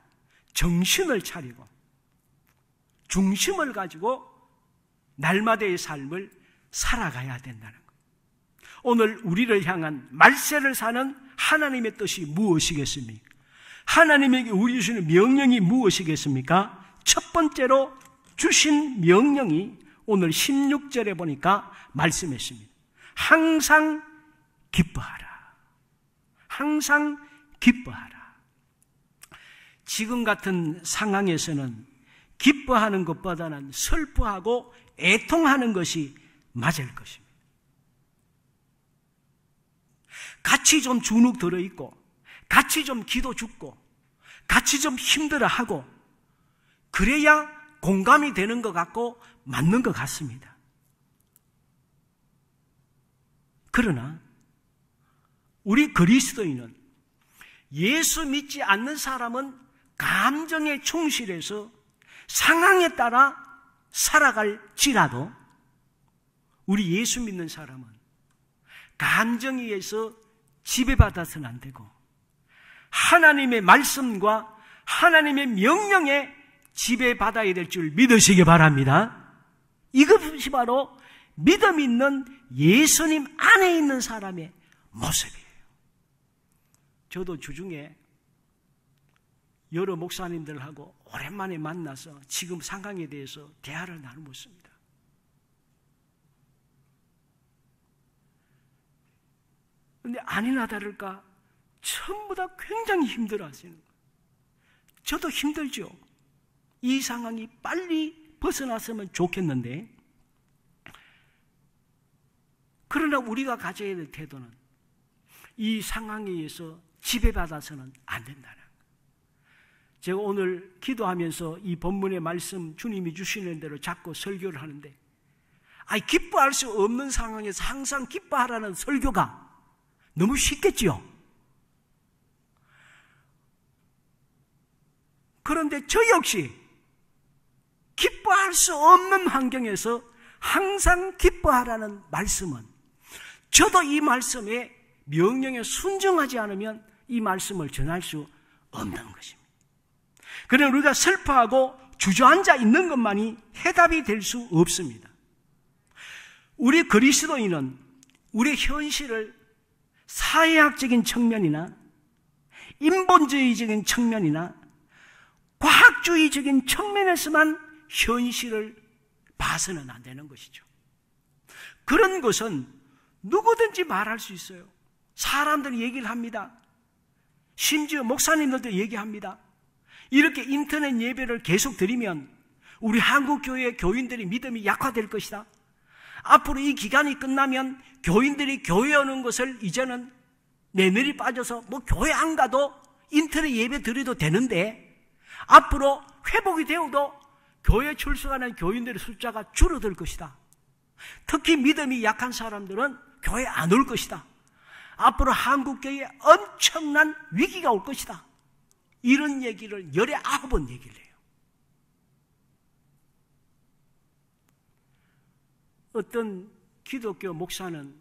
Speaker 4: 정신을 차리고 중심을 가지고 날마다의 삶을 살아가야 된다는 것. 오늘 우리를 향한 말세를 사는 하나님의 뜻이 무엇이겠습니까? 하나님에게 우리 주시는 명령이 무엇이겠습니까? 첫 번째로 주신 명령이 오늘 16절에 보니까 말씀했습니다. 항상 기뻐하라. 항상 기뻐하라. 지금 같은 상황에서는 기뻐하는 것보다는 슬퍼하고 애통하는 것이 맞을 것입니다. 같이 좀 주눅 들어있고 같이 좀 기도 죽고 같이 좀 힘들어하고 그래야 공감이 되는 것 같고 맞는 것 같습니다. 그러나 우리 그리스도인은 예수 믿지 않는 사람은 감정에 충실해서 상황에 따라 살아갈지라도 우리 예수 믿는 사람은 감정에 의해서 지배받아서는 안 되고 하나님의 말씀과 하나님의 명령에 지배받아야 될 줄 믿으시기 바랍니다. 이것이 바로 믿음 있는 예수님 안에 있는 사람의 모습이에요. 저도 주중에 여러 목사님들하고 오랜만에 만나서 지금 상황에 대해서 대화를 나누고 있습니다. 그런데 아니나 다를까 전부 다 굉장히 힘들어 하시는 거예요. 저도 힘들죠. 이 상황이 빨리 벗어났으면 좋겠는데, 그러나 우리가 가져야 될 태도는 이 상황에 의해서 지배받아서는 안 된다는 거예요. 제가 오늘 기도하면서 이 본문의 말씀 주님이 주시는 대로 자꾸 설교를 하는데, 기뻐할 수 없는 상황에서 항상 기뻐하라는 설교가 너무 쉽겠지요. 그런데 저 역시 기뻐할 수 없는 환경에서 항상 기뻐하라는 말씀은 저도 이 말씀에 명령에 순종하지 않으면 이 말씀을 전할 수 없는 것입니다. 그러나 우리가 슬퍼하고 주저앉아 있는 것만이 해답이 될 수 없습니다. 우리 그리스도인은 우리 현실을 사회학적인 측면이나 인본주의적인 측면이나 과학주의적인 측면에서만 현실을 봐서는 안 되는 것이죠. 그런 것은 누구든지 말할 수 있어요. 사람들이 얘기를 합니다. 심지어 목사님들도 얘기합니다. 이렇게 인터넷 예배를 계속 드리면 우리 한국교회 교인들이 믿음이 약화될 것이다. 앞으로 이 기간이 끝나면 교인들이 교회 오는 것을 이제는 내늘이 빠져서 교회 안 가도 인터넷 예배 드려도 되는데, 앞으로 회복이 되어도 교회 출석하는 교인들의 숫자가 줄어들 것이다. 특히 믿음이 약한 사람들은 교회 안 올 것이다. 앞으로 한국교회에 엄청난 위기가 올 것이다. 이런 얘기를 19번 얘기를 해요. 어떤 기독교 목사는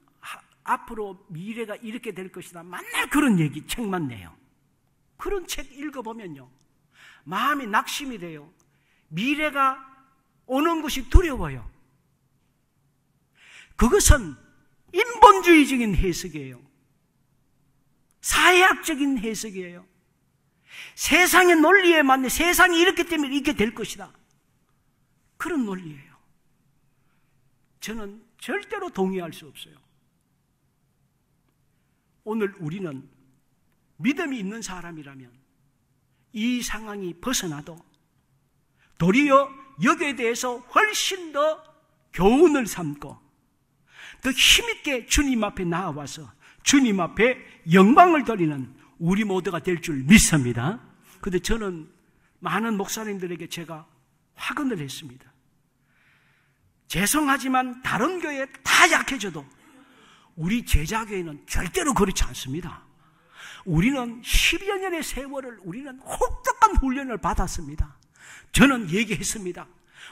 Speaker 4: 앞으로 미래가 이렇게 될 것이다. 맨날 그런 얘기 책만 내요. 그런 책 읽어보면요, 마음이 낙심이 돼요. 미래가 오는 것이 두려워요. 그것은 인본주의적인 해석이에요. 사회학적인 해석이에요. 세상의 논리에 맞는, 세상이 이렇기 때문에 이렇게 될 것이다. 그런 논리예요. 저는 절대로 동의할 수 없어요. 오늘 우리는 믿음이 있는 사람이라면 이 상황이 벗어나도 도리어 여기에 대해서 훨씬 더 교훈을 삼고 더 힘있게 주님 앞에 나아와서 주님 앞에 영광을 돌리는 우리 모두가 될 줄 믿습니다. 그런데 저는 많은 목사님들에게 제가 확언을 했습니다. 죄송하지만 다른 교회 다 약해져도 우리 제자교회는 절대로 그렇지 않습니다. 우리는 10여 년의 세월을 우리는 혹독한 훈련을 받았습니다. 저는 얘기했습니다.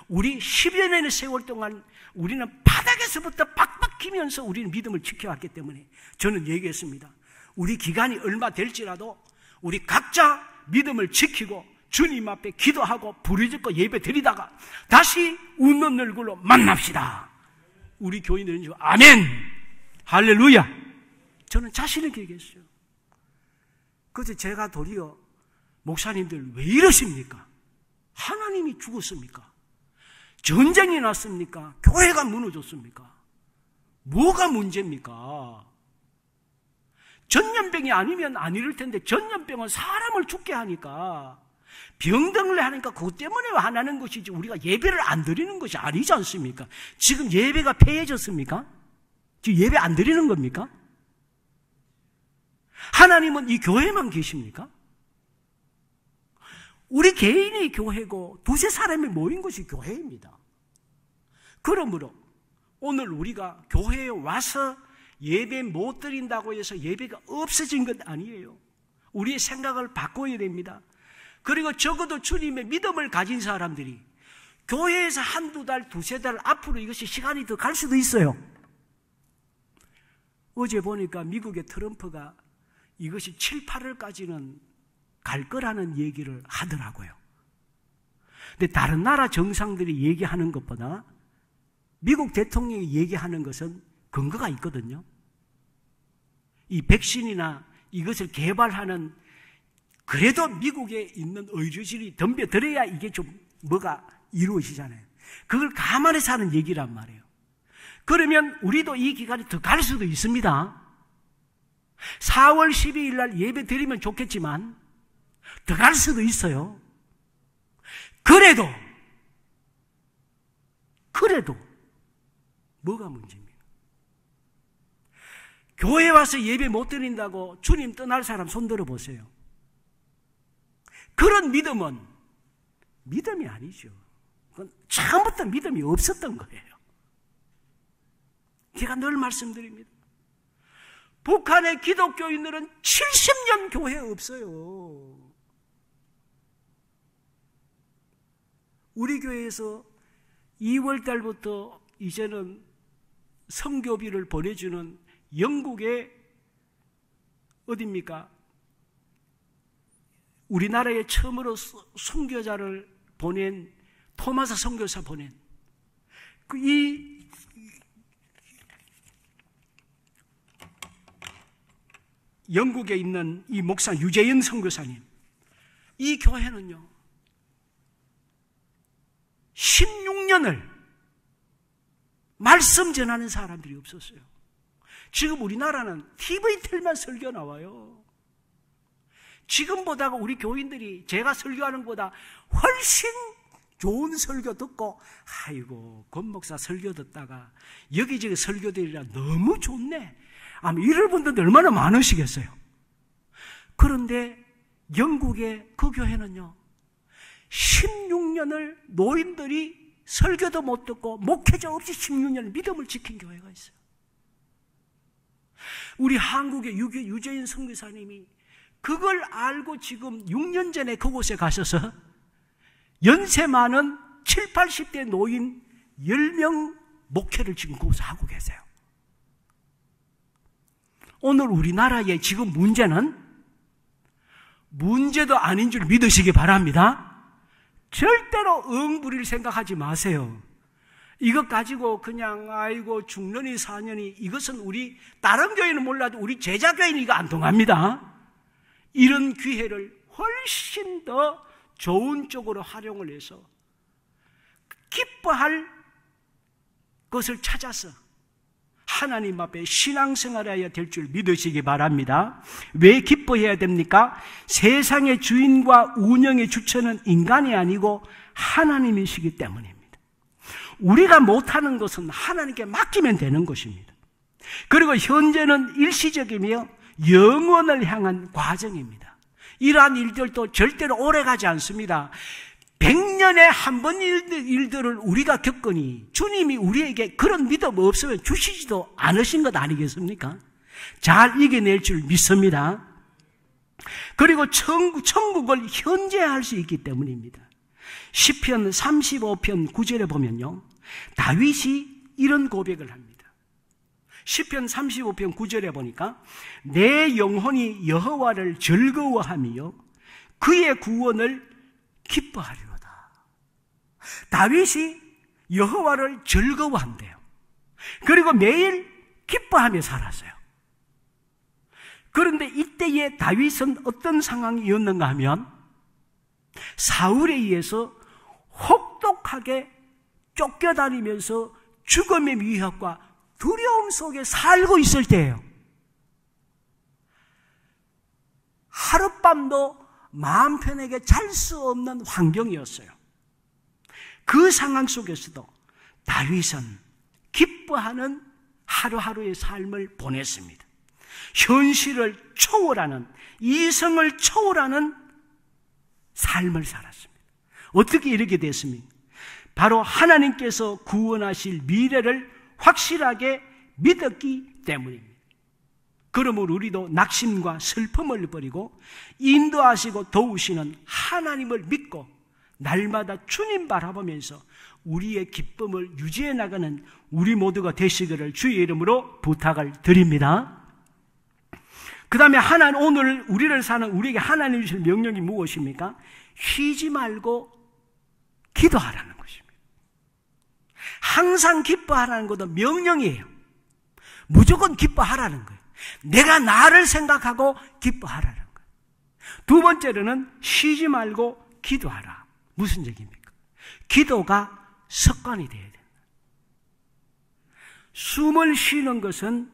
Speaker 4: 우리 10여 년의 세월 동안 우리는 바닥에서부터 빡빡히면서 우리는 믿음을 지켜왔기 때문에 저는 얘기했습니다. 우리 기간이 얼마 될지라도 우리 각자 믿음을 지키고 주님 앞에 기도하고 부르짖고 예배 드리다가 다시 웃는 얼굴로 만납시다. 우리 교인들은 줄 아멘, 할렐루야. 저는 자신 있게 얘기했어요. 그래서 제가 도리어 목사님들 왜 이러십니까? 하나님이 죽었습니까? 전쟁이 났습니까? 교회가 무너졌습니까? 뭐가 문제입니까? 전염병이 아니면 안 이럴 텐데 전염병은 사람을 죽게 하니까 병등을 하니까 그것 때문에 화나는 것이지 우리가 예배를 안 드리는 것이 아니지 않습니까? 지금 예배가 폐해졌습니까? 지금 예배 안 드리는 겁니까? 하나님은 이 교회만 계십니까? 우리 개인이 교회고 두세 사람이 모인 것이 교회입니다. 그러므로 오늘 우리가 교회에 와서 예배 못 드린다고 해서 예배가 없어진 것 아니에요. 우리의 생각을 바꿔야 됩니다. 그리고 적어도 주님의 믿음을 가진 사람들이 교회에서 한두 달, 두세 달 앞으로 이것이 시간이 더 갈 수도 있어요. 어제 보니까 미국의 트럼프가 이것이 7, 8월까지는 갈 거라는 얘기를 하더라고요. 근데 다른 나라 정상들이 얘기하는 것보다 미국 대통령이 얘기하는 것은 근거가 있거든요. 이 백신이나 이것을 개발하는 그래도 미국에 있는 의료진이 덤벼들어야 이게 좀 뭐가 이루어지잖아요. 그걸 감안해서 하는 얘기란 말이에요. 그러면 우리도 이 기간이 더 갈 수도 있습니다. 4월 12일 날 예배 드리면 좋겠지만 더 갈 수도 있어요. 그래도 뭐가 문제입니까? 교회 와서 예배 못 드린다고 주님 떠날 사람 손 들어보세요. 그런 믿음은 믿음이 아니죠. 그건 처음부터 믿음이 없었던 거예요. 제가 늘 말씀드립니다. 북한의 기독교인들은 70년 교회에 없어요. 우리 교회에서 2월 달부터 이제는 선교비를 보내주는 영국의 어디입니까? 우리나라에 처음으로 선교자를 보낸 토마스 선교사 보낸 이 영국에 있는 이 목사 유재현 선교사님, 이 교회는요 16년을 말씀 전하는 사람들이 없었어요. 지금 우리나라는 TV 틀만 설교 나와요. 지금보다가 우리 교인들이 제가 설교하는 것보다 훨씬 좋은 설교 듣고 아이고 권 목사 설교 듣다가 여기저기 설교들이라 너무 좋네 아마 이럴 분들도 얼마나 많으시겠어요. 그런데 영국의 그 교회는요 16년을 노인들이 설교도 못 듣고 목회자 없이 16년을 믿음을 지킨 교회가 있어요. 우리 한국의 유재인 선교사님이 그걸 알고 지금 6년 전에 그곳에 가셔서 연세 많은 7, 80대 노인 10명 목회를 지금 그곳에 하고 계세요. 오늘 우리나라의 지금 문제도 아닌 줄 믿으시기 바랍니다. 절대로 응부릴 생각하지 마세요. 이것 가지고 그냥 아이고 죽느니 사느니 이것은 우리 다른 교회는 몰라도 우리 제자교회는 이거 안 통합니다. 이런 기회를 훨씬 더 좋은 쪽으로 활용을 해서 기뻐할 것을 찾아서 하나님 앞에 신앙생활해야 될 줄 믿으시기 바랍니다. 왜 기뻐해야 됩니까? 세상의 주인과 운영의 주체는 인간이 아니고 하나님이시기 때문입니다. 우리가 못하는 것은 하나님께 맡기면 되는 것입니다. 그리고 현재는 일시적이며 영원을 향한 과정입니다. 이러한 일들도 절대로 오래가지 않습니다. 100년에 한 번 일들을 우리가 겪으니 주님이 우리에게 그런 믿음 없으면 주시지도 않으신 것 아니겠습니까? 잘 이겨낼 줄 믿습니다. 그리고 천국을 현재할 수 있기 때문입니다. 시편 35편 9절에 보면요, 다윗이 이런 고백을 합니다. 시편 35편 9절에 보니까 내 영혼이 여호와를 즐거워하며 그의 구원을 기뻐하리로다. 다윗이 여호와를 즐거워한대요. 그리고 매일 기뻐하며 살았어요. 그런데 이때의 다윗은 어떤 상황이었는가 하면 사울에 의해서 혹독하게 쫓겨다니면서 죽음의 위협과 두려움 속에 살고 있을 때예요. 하룻밤도 마음 편하게 잘 수 없는 환경이었어요. 그 상황 속에서도 다윗은 기뻐하는 하루하루의 삶을 보냈습니다. 현실을 초월하는, 이성을 초월하는 삶을 살았습니다. 어떻게 이렇게 됐습니까? 바로 하나님께서 구원하실 미래를 확실하게 믿었기 때문입니다. 그러므로 우리도 낙심과 슬픔을 버리고 인도하시고 도우시는 하나님을 믿고 날마다 주님 바라보면서 우리의 기쁨을 유지해 나가는 우리 모두가 되시기를 주의 이름으로 부탁을 드립니다. 그 다음에 오늘 우리를 사는 우리에게 하나님 주실 명령이 무엇입니까? 쉬지 말고 기도하라는 것입니다. 항상 기뻐하라는 것도 명령이에요. 무조건 기뻐하라는 거예요. 내가 나를 생각하고 기뻐하라는 거예요. 두 번째로는 쉬지 말고 기도하라. 무슨 얘기입니까? 기도가 습관이 되어야 된다. 숨을 쉬는 것은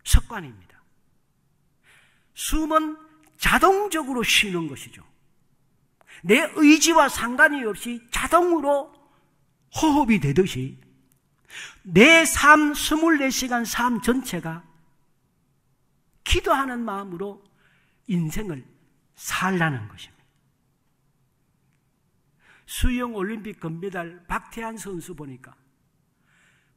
Speaker 4: 습관입니다. 숨은 자동적으로 쉬는 것이죠. 내 의지와 상관이 없이 자동으로 호흡이 되듯이 내 삶, 24시간 삶 전체가 기도하는 마음으로 인생을 살라는 것입니다. 수영 올림픽 금메달 박태환 선수 보니까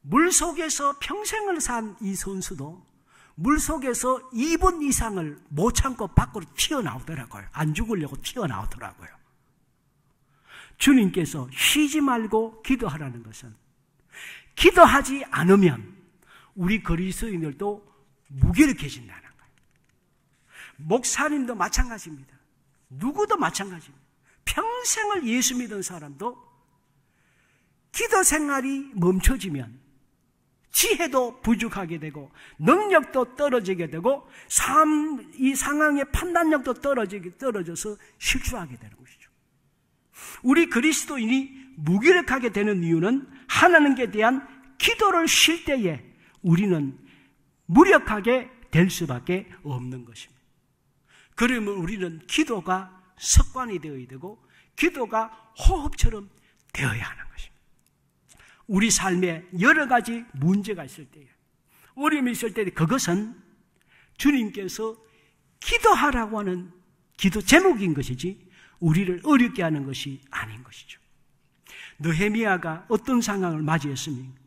Speaker 4: 물속에서 평생을 산 이 선수도 물속에서 2분 이상을 못 참고 밖으로 튀어나오더라고요. 안 죽으려고 튀어나오더라고요. 주님께서 쉬지 말고 기도하라는 것은 기도하지 않으면 우리 그리스도인들도 무기력해진다는 거예요. 목사님도 마찬가지입니다. 누구도 마찬가지입니다. 평생을 예수 믿은 사람도 기도 생활이 멈춰지면 지혜도 부족하게 되고 능력도 떨어지게 되고 이 상황의 판단력도 떨어져서 실수하게 되는 것이죠. 우리 그리스도인이 무기력하게 되는 이유는 하나님께 대한 기도를 쉴 때에 우리는 무력하게 될 수밖에 없는 것입니다. 그러면 우리는 기도가 습관이 되어야 되고 기도가 호흡처럼 되어야 하는 것입니다. 우리 삶에 여러 가지 문제가 있을 때에 어려움이 있을 때 그것은 주님께서 기도하라고 하는 기도 제목인 것이지 우리를 어렵게 하는 것이 아닌 것이죠. 느헤미야가 어떤 상황을 맞이했습니까?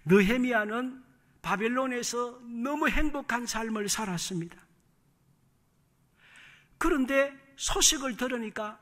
Speaker 4: 느헤미야는 바벨론에서 너무 행복한 삶을 살았습니다. 그런데 소식을 들으니까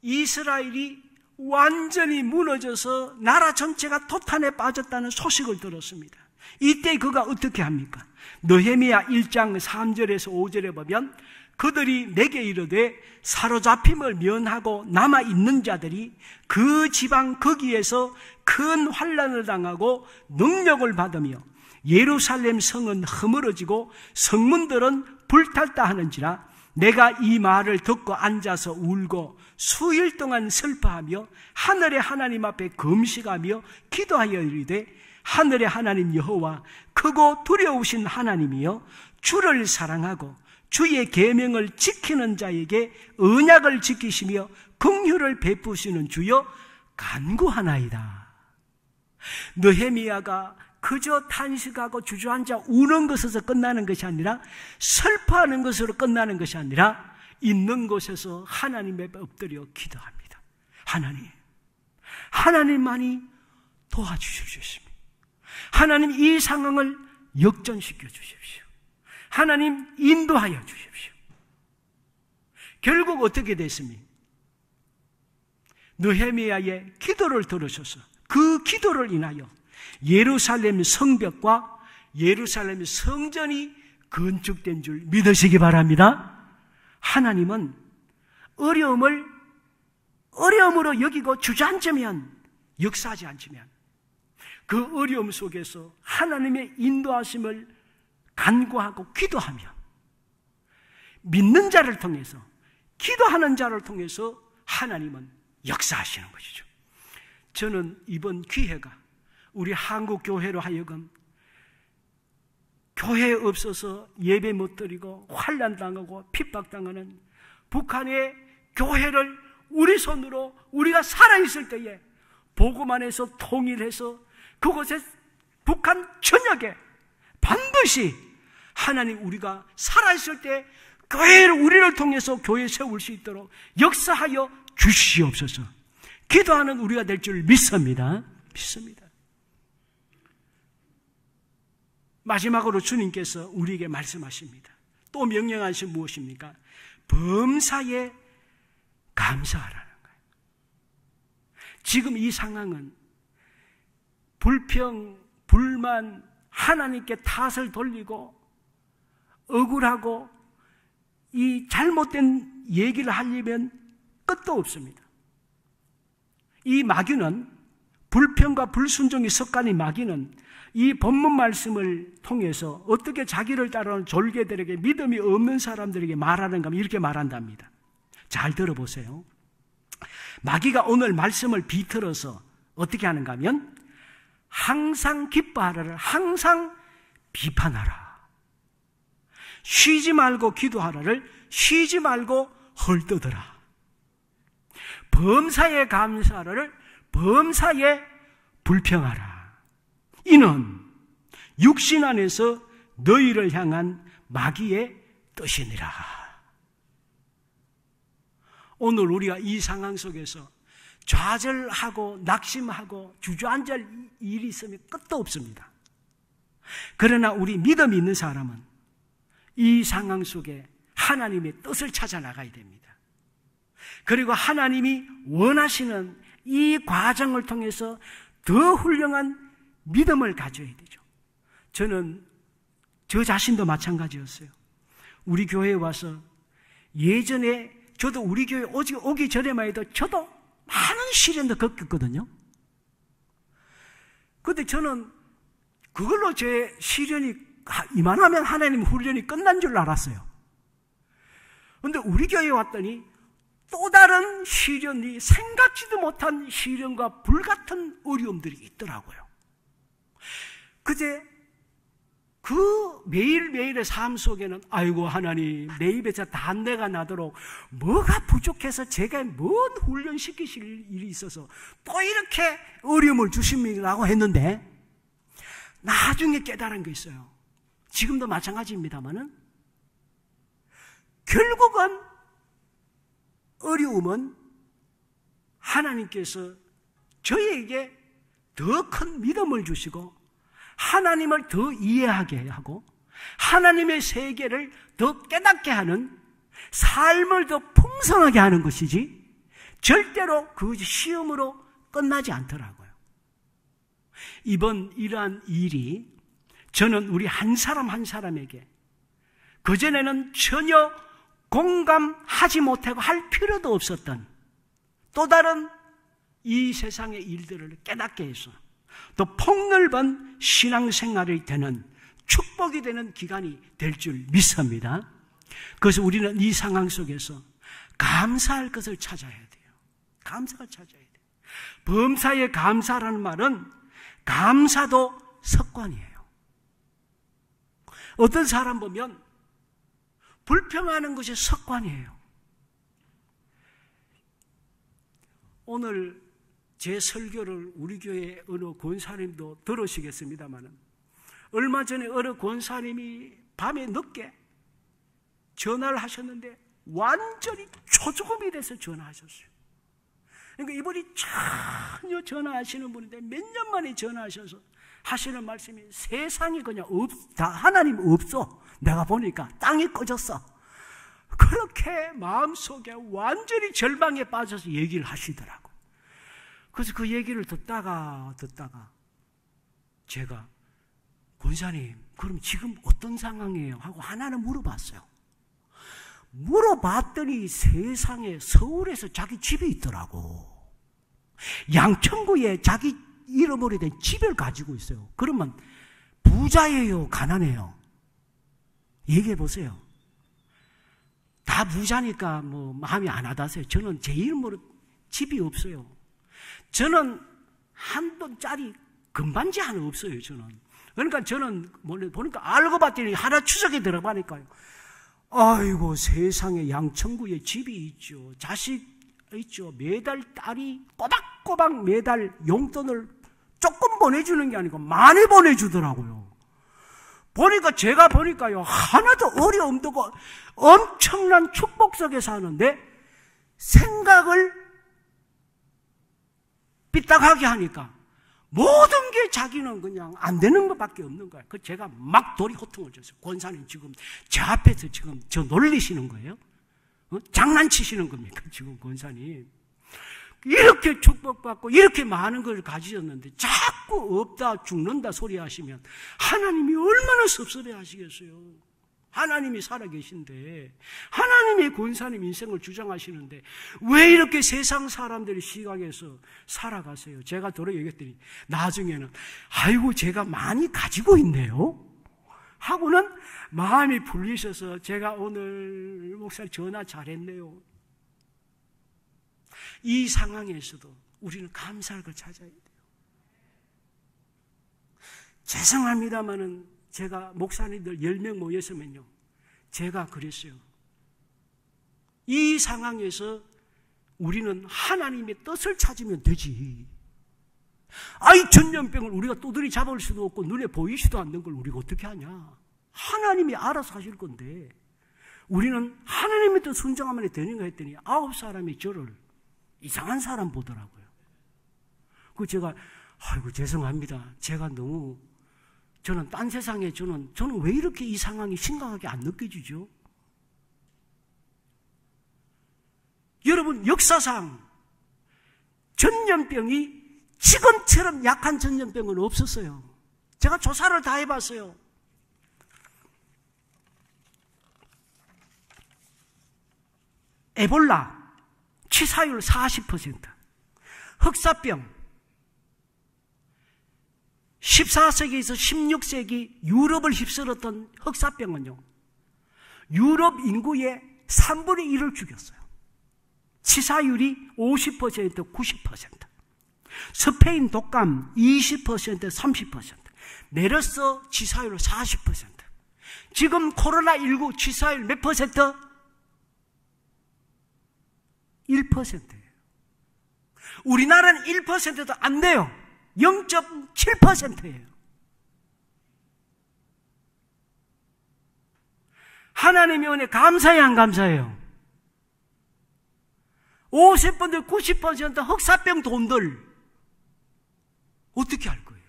Speaker 4: 이스라엘이 완전히 무너져서 나라 전체가 토탄에 빠졌다는 소식을 들었습니다. 이때 그가 어떻게 합니까? 느헤미야 1장 3절에서 5절에 보면 그들이 내게 이르되 사로잡힘을 면하고 남아있는 자들이 그 지방 거기에서 큰 환난을 당하고 능력을 받으며 예루살렘 성은 허물어지고 성문들은 불탔다 하는지라 내가 이 말을 듣고 앉아서 울고 수일 동안 슬퍼하며 하늘의 하나님 앞에 금식하며 기도하여 이르되 하늘의 하나님 여호와 크고 두려우신 하나님이여 주를 사랑하고 주의 계명을 지키는 자에게 언약을 지키시며 긍휼을 베푸시는 주여 간구하나이다. 느헤미야가 그저 탄식하고 주저앉아 우는 것에서 끝나는 것이 아니라 슬퍼하는 것으로 끝나는 것이 아니라 있는 곳에서 하나님의 엎드려 기도합니다. 하나님만이 도와주실 수 있습니다. 하나님 이 상황을 역전시켜 주십시오. 하나님 인도하여 주십시오. 결국 어떻게 됐습니까? 느헤미야의 기도를 들으셔서 그 기도를 인하여 예루살렘 성벽과 예루살렘 성전이 건축된 줄 믿으시기 바랍니다. 하나님은 어려움으로 여기고 주저앉으면, 역사하지 않으면 그 어려움 속에서 하나님의 인도하심을 간구하고 기도하며 믿는 자를 통해서, 기도하는 자를 통해서 하나님은 역사하시는 것이죠. 저는 이번 기회가 우리 한국 교회로 하여금 교회에 없어서 예배 못 드리고 환난당하고 핍박당하는 북한의 교회를 우리 손으로 우리가 살아있을 때에 복음 안에서 통일해서 그곳에 북한 전역에 반드시 하나님 우리가 살아있을 때 교회를 우리를 통해서 교회 세울 수 있도록 역사하여 주시옵소서. 기도하는 우리가 될 줄 믿습니다. 마지막으로 주님께서 우리에게 말씀하십니다. 또 명령하신 무엇입니까? 범사에 감사하라는 거예요. 지금 이 상황은 불평, 불만, 하나님께 탓을 돌리고 억울하고 이 잘못된 얘기를 하려면 끝도 없습니다. 이 마귀는, 불평과 불순종이 섞간의 마귀는 이 본문 말씀을 통해서 어떻게 자기를 따르는 졸개들에게, 믿음이 없는 사람들에게 말하는가 하면 이렇게 말한답니다. 잘 들어보세요. 마귀가 오늘 말씀을 비틀어서 어떻게 하는가 하면 항상 기뻐하라를 항상 비판하라, 쉬지 말고 기도하라를 쉬지 말고 헐떠더라, 범사에 감사하라를 범사에 불평하라. 이는 육신 안에서 너희를 향한 마귀의 뜻이니라. 오늘 우리가 이 상황 속에서 좌절하고 낙심하고 주저앉을 일이 있으면 끝도 없습니다. 그러나 우리 믿음이 있는 사람은 이 상황 속에 하나님의 뜻을 찾아 나가야 됩니다. 그리고 하나님이 원하시는 이 과정을 통해서 더 훌륭한 믿음을 가져야 되죠. 저는 저 자신도 마찬가지였어요. 우리 교회에 와서 예전에 저도 우리 교회 오기 전에만 해도 저도 많은 시련도 겪었거든요. 그런데 저는 그걸로 제 시련이 이만하면 하나님 훈련이 끝난 줄 알았어요. 그런데 우리 교회에 왔더니 또 다른 시련이, 생각지도 못한 시련과 불같은 어려움들이 있더라고요. 그제 그 매일매일의 삶 속에는 아이고 하나님, 내 입에서 단내가 나도록 뭐가 부족해서 제가 뭔 훈련시키실 일이 있어서 또 이렇게 어려움을 주십니다라고 했는데, 나중에 깨달은 게 있어요. 지금도 마찬가지입니다만은 결국은 어려움은 하나님께서 저희에게 더 큰 믿음을 주시고 하나님을 더 이해하게 하고 하나님의 세계를 더 깨닫게 하는, 삶을 더 풍성하게 하는 것이지 절대로 그 시험으로 끝나지 않더라고요. 이번 이러한 일이 저는 우리 한 사람 한 사람에게 그전에는 전혀 공감하지 못하고 할 필요도 없었던 또 다른 이 세상의 일들을 깨닫게 해서 또 폭넓은 신앙생활이 되는, 축복이 되는 기간이 될 줄 믿습니다. 그래서 우리는 이 상황 속에서 감사할 것을 찾아야 돼요. 감사를 찾아야 돼요. 범사에 감사라는 말은 감사도 습관이에요. 어떤 사람 보면 불평하는 것이 습관이에요. 오늘 제 설교를 우리 교회 어느 권사님도 들으시겠습니다마는 얼마 전에 어느 권사님이 밤에 늦게 전화를 하셨는데 완전히 초조금이 돼서 전화하셨어요. 그러니까 이분이 전혀 전화하시는 분인데 몇 년 만에 전화하셔서 하시는 말씀이 세상이 그냥 없다. 하나님 없어. 내가 보니까 땅이 꺼졌어. 그렇게 마음속에 완전히 절망에 빠져서 얘기를 하시더라고. 그래서 그 얘기를 듣다가 제가 권사님 그럼 지금 어떤 상황이에요? 하고 하나는 물어봤어요. 물어봤더니 세상에 서울에서 자기 집이 있더라고. 양천구에 자기 잃어버린 집을 가지고 있어요. 그러면 부자예요? 가난해요? 얘기해 보세요. 다 부자니까 뭐 마음이 안 와닿으세요. 저는 제 이름으로 집이 없어요. 저는 한돈짜리 금반지 하나 없어요. 저는. 그러니까 저는 보니까 알고 봤더니 하나 추석에 들어가니까요. 아이고 세상에 양천구에 집이 있죠. 자식 있죠. 매달 딸이 꼬박꼬박 매달 용돈을 조금 보내주는 게 아니고 많이 보내주더라고요. 제가 보니까요 하나도 어려움도 없고 엄청난 축복 속에 사는데 생각을 삐딱하게 하니까 모든 게 자기는 그냥 안 되는 것밖에 없는 거예요. 그 제가 막 도리호통을 줬어요. 권사님 지금 제 앞에서 지금 저 놀리시는 거예요? 장난치시는 겁니까? 지금 권사님 이렇게 축복받고 이렇게 많은 걸 가지셨는데 자꾸 없다 죽는다 소리 하시면 하나님이 얼마나 섭섭해 하시겠어요. 하나님이 살아계신데 하나님의 권사님 인생을 주장하시는데 왜 이렇게 세상 사람들의 시각에서 살아가세요? 제가 도로 얘기했더니 나중에는 아이고 제가 많이 가지고 있네요 하고는 마음이 풀리셔서 제가 오늘 목사님 전화 잘했네요. 이 상황에서도 우리는 감사할 걸 찾아야 돼요. 죄송합니다마는 제가 목사님들 10명 모였으면요 제가 그랬어요. 이 상황에서 우리는 하나님의 뜻을 찾으면 되지. 아이 전염병을 우리가 또들이 잡을 수도 없고 눈에 보이지도 않는 걸 우리가 어떻게 하냐. 하나님이 알아서 하실 건데 우리는 하나님의 뜻 순종하면 되는가 했더니 9사람이 저를 이상한 사람 보더라고요. 그 제가 아이고 죄송합니다. 제가 너무 저는 딴 세상에 저는 왜 이렇게 이 상황이 심각하게 안 느껴지죠? 여러분 역사상 전염병이 지금처럼 약한 전염병은 없었어요. 제가 조사를 다 해봤어요. 에볼라 치사율 40%, 흑사병 14세기에서 16세기 유럽을 휩쓸었던 흑사병은요 유럽 인구의 3분의 1을 죽였어요. 치사율이 50%, 90%. 스페인 독감 20%, 30%. 메르스 치사율 40%. 지금 코로나19 치사율 몇 퍼센트? 1%예요. 우리나라는 1%도 안 돼요. 0.7%예요. 하나님의 은혜 감사해요, 안 감사해요? 50%, 90% 흑사병 돈들 어떻게 할 거예요?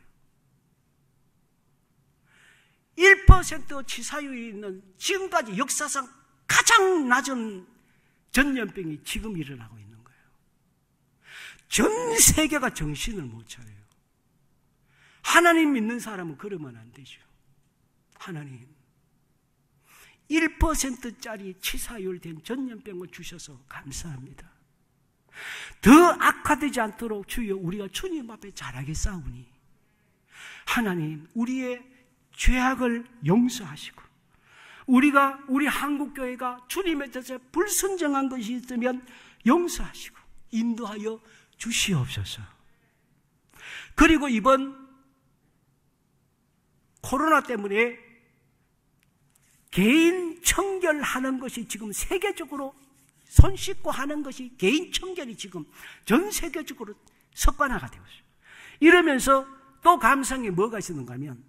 Speaker 4: 1% 치사율이 있는 지금까지 역사상 가장 낮은 전염병이 지금 일어나고 있는 거예요. 전 세계가 정신을 못 차려요. 하나님 믿는 사람은 그러면 안 되죠. 하나님 1%짜리 치사율 된 전염병을 주셔서 감사합니다. 더 악화되지 않도록 주여 우리가 주님 앞에 잘하게 싸우니 하나님 우리의 죄악을 용서하시고 우리 한국교회가 주님의 뜻에 불순종한 것이 있으면 용서하시고 인도하여 주시옵소서. 그리고 이번 코로나 때문에 개인 청결하는 것이 지금 세계적으로 손 씻고 하는 것이 개인 청결이 지금 전 세계적으로 습관화가 되었어요. 이러면서 또 감상에 뭐가 있었는가 하면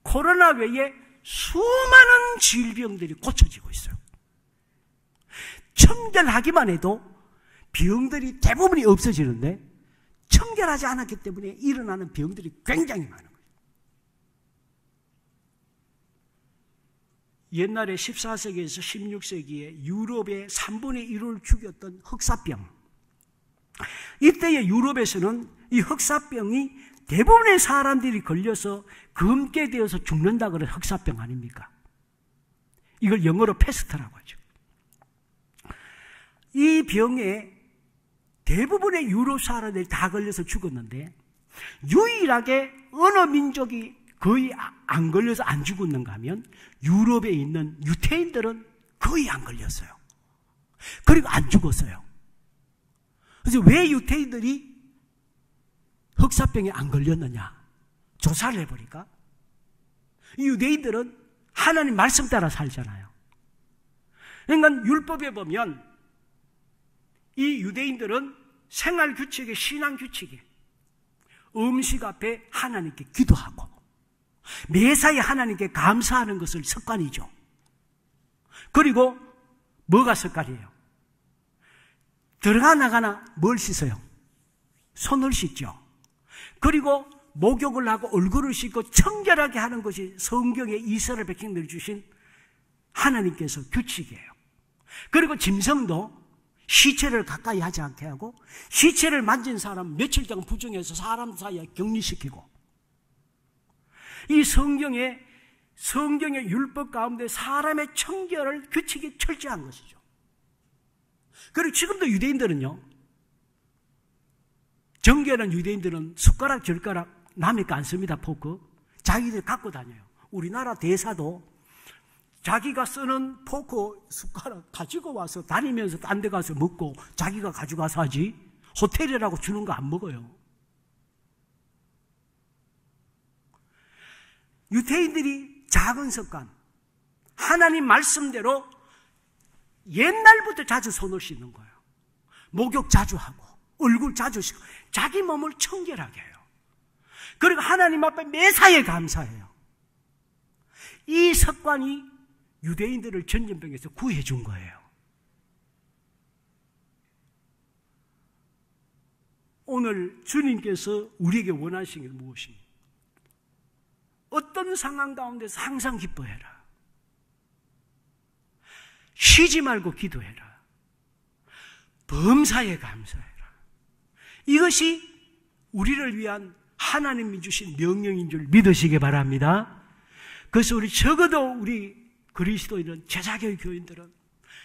Speaker 4: 코로나 외에 수많은 질병들이 고쳐지고 있어요. 청결하기만 해도 병들이 대부분이 없어지는데 청결하지 않았기 때문에 일어나는 병들이 굉장히 많은 거예요. 옛날에 14세기에서 16세기에 유럽의 3분의 1을 죽였던 흑사병, 이때의 유럽에서는 이 흑사병이 대부분의 사람들이 걸려서 검게 되어서 죽는다 그래. 흑사병 아닙니까? 이걸 영어로 패스트라고 하죠. 이 병에 대부분의 유럽 사람들이 다 걸려서 죽었는데 유일하게 어느 민족이 거의 안 걸려서 안 죽었는가 하면 유럽에 있는 유태인들은 거의 안 걸렸어요. 그리고 안 죽었어요. 그래서 왜 유태인들이 흑사병에 안 걸렸느냐 조사를 해보니까 이 유대인들은 하나님 말씀 따라 살잖아요. 그러니까 율법에 보면 이 유대인들은 생활 규칙에, 신앙 규칙에 음식 앞에 하나님께 기도하고 매사에 하나님께 감사하는 것을 습관이죠. 그리고 뭐가 습관이에요? 들어가 나가나 뭘 씻어요? 손을 씻죠. 그리고 목욕을 하고 얼굴을 씻고 청결하게 하는 것이 성경에 이스라엘 백성들이 주신 하나님께서 규칙이에요. 그리고 짐승도 시체를 가까이 하지 않게 하고 시체를 만진 사람 며칠간 부정해서 사람 사이에 격리시키고, 이 성경의 율법 가운데 사람의 청결을 규칙이 철저한 것이죠. 그리고 지금도 유대인들은요, 정결한 유대인들은 숟가락 젓가락 남의 거 안 씁니다. 포크 자기들 갖고 다녀요. 우리나라 대사도 자기가 쓰는 포크 숟가락 가지고 와서 다니면서 딴 데 가서 먹고 자기가 가져가서 하지, 호텔이라고 주는 거 안 먹어요. 유태인들이 작은 습관, 하나님 말씀대로 옛날부터 자주 손을 씻는 거예요. 목욕 자주 하고 얼굴 자주 씻고 자기 몸을 청결하게 해요. 그리고 하나님 앞에 매사에 감사해요. 이 습관이 유대인들을 전염병에서 구해준 거예요. 오늘 주님께서 우리에게 원하시는 게 무엇입니까? 어떤 상황 가운데서 항상 기뻐해라. 쉬지 말고 기도해라. 범사에 감사해라. 이것이 우리를 위한 하나님이 주신 명령인 줄 믿으시기 바랍니다. 그래서 우리 적어도 우리 그리스도인은, 제자교회 교인들은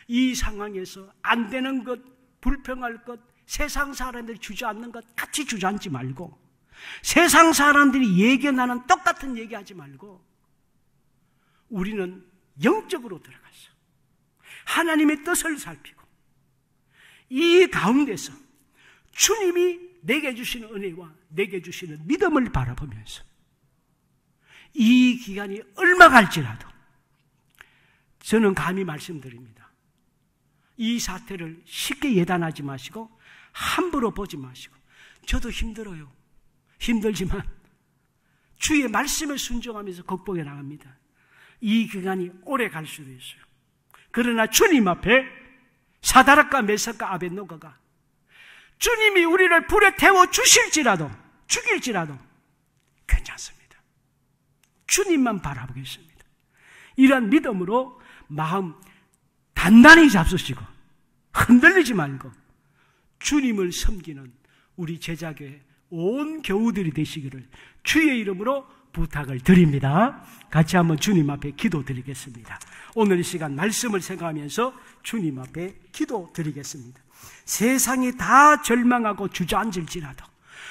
Speaker 4: 이 상황에서 안 되는 것, 불평할 것, 세상 사람들이 주저앉는 것 같이 주저앉지 말고, 세상 사람들이 얘기하는 똑같은 얘기하지 말고, 우리는 영적으로 들어가서 하나님의 뜻을 살피고 이 가운데서 주님이 내게 주시는 은혜와 내게 주시는 믿음을 바라보면서 이 기간이 얼마 갈지라도 저는 감히 말씀드립니다. 이 사태를 쉽게 예단하지 마시고 함부로 보지 마시고, 저도 힘들어요. 힘들지만 주의 말씀에 순종하면서 극복해 나갑니다. 이 기간이 오래 갈 수도 있어요. 그러나 주님 앞에 사다락과 메삭과 아벳노고가 주님이 우리를 불에 태워 주실지라도, 죽일지라도 괜찮습니다. 주님만 바라보겠습니다. 이러한 믿음으로 마음 단단히 잡수시고 흔들리지 말고 주님을 섬기는 우리 제자교회 온 교우들이 되시기를 주의 이름으로 부탁을 드립니다. 같이 한번 주님 앞에 기도드리겠습니다. 오늘 이 시간 말씀을 생각하면서 주님 앞에 기도드리겠습니다. 세상이 다 절망하고 주저앉을지라도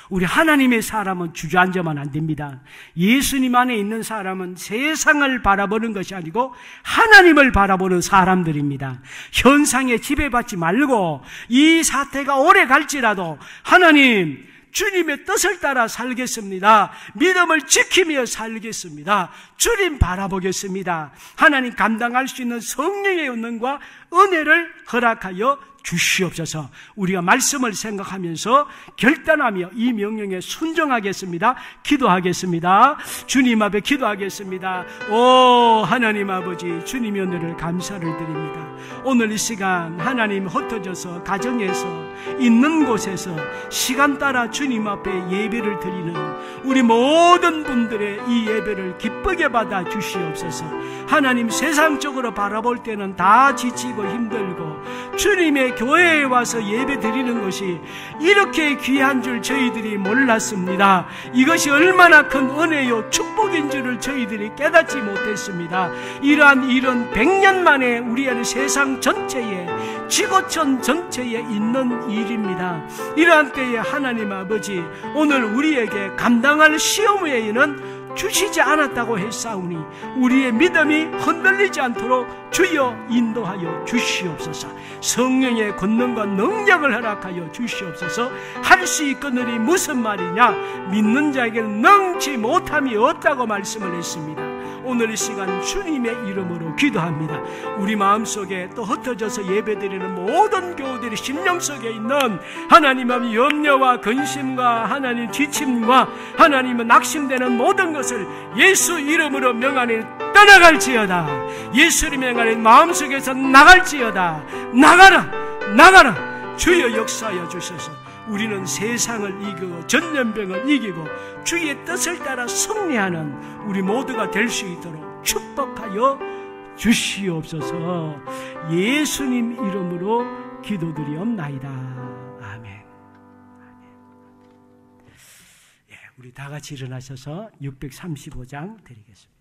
Speaker 4: 우리 하나님의 사람은 주저앉으면 안 됩니다. 예수님 안에 있는 사람은 세상을 바라보는 것이 아니고 하나님을 바라보는 사람들입니다. 현상에 지배받지 말고 이 사태가 오래 갈지라도 하나님, 주님의 뜻을 따라 살겠습니다. 믿음을 지키며 살겠습니다. 주님 바라보겠습니다. 하나님 감당할 수 있는 성령의 은능과 은혜를 허락하여 주시옵소서. 우리가 말씀을 생각하면서 결단하며 이 명령에 순종하겠습니다. 기도하겠습니다. 주님 앞에 기도하겠습니다. 오 하나님 아버지, 주님의 은혜를 감사를 드립니다. 오늘 이 시간 하나님 흩어져서 가정에서 있는 곳에서 시간 따라 주님 앞에 예배를 드리는 우리 모든 분들의 이 예배를 기쁘게 받아 주시옵소서. 하나님 세상적으로 바라볼 때는 다 지치고 힘들고 주님의 교회에 와서 예배 드리는 것이 이렇게 귀한 줄 저희들이 몰랐습니다. 이것이 얼마나 큰 은혜요 축복인 줄을 저희들이 깨닫지 못했습니다. 이러한 일은 100년 만에 우리의 세상 전체에, 지구촌 전체에 있는 일입니다. 이러한 때에 하나님 아버지, 오늘 우리에게 감당할 시험 외에는 주시지 않았다고 했사오니 우리의 믿음이 흔들리지 않도록 주여 인도하여 주시옵소서. 성령의 권능과 능력을 허락하여 주시옵소서. 할 수 있거니와 무슨 말이냐? 믿는 자에게는 능치 못함이 없다고 말씀을 했습니다. 오늘 이 시간 주님의 이름으로 기도합니다. 우리 마음속에 또 흩어져서 예배드리는 모든 교우들의 심령 속에 있는 하나님의 염려와 근심과 하나님 지침과 하나님의 낙심되는 모든 것을 예수 이름으로 명하니 떠나갈지어다. 예수 이름으로 명하니 마음속에서 나갈지어다. 나가라 주여 역사하여 주셔서 우리는 세상을 이기고 전염병을 이기고 주의 뜻을 따라 승리하는 우리 모두가 될 수 있도록 축복하여 주시옵소서. 예수님 이름으로 기도드리옵나이다. 아멘. 예, 우리 다 같이 일어나셔서 635장 드리겠습니다.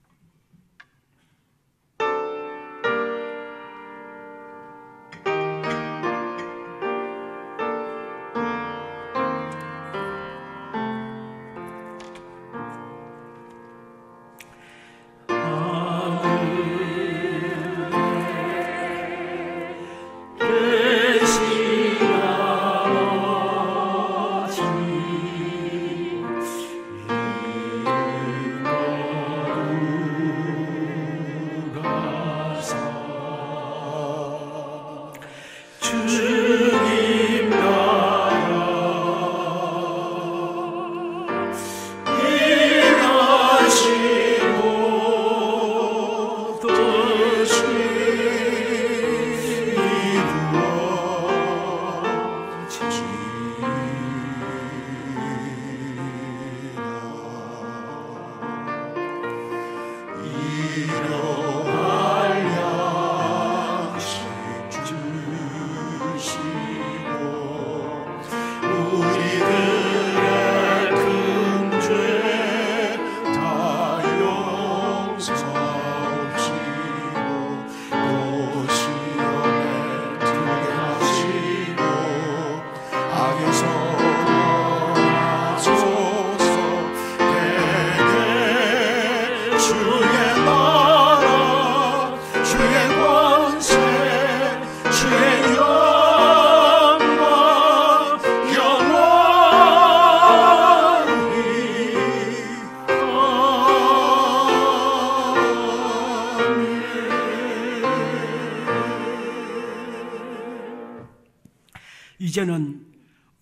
Speaker 4: 이제는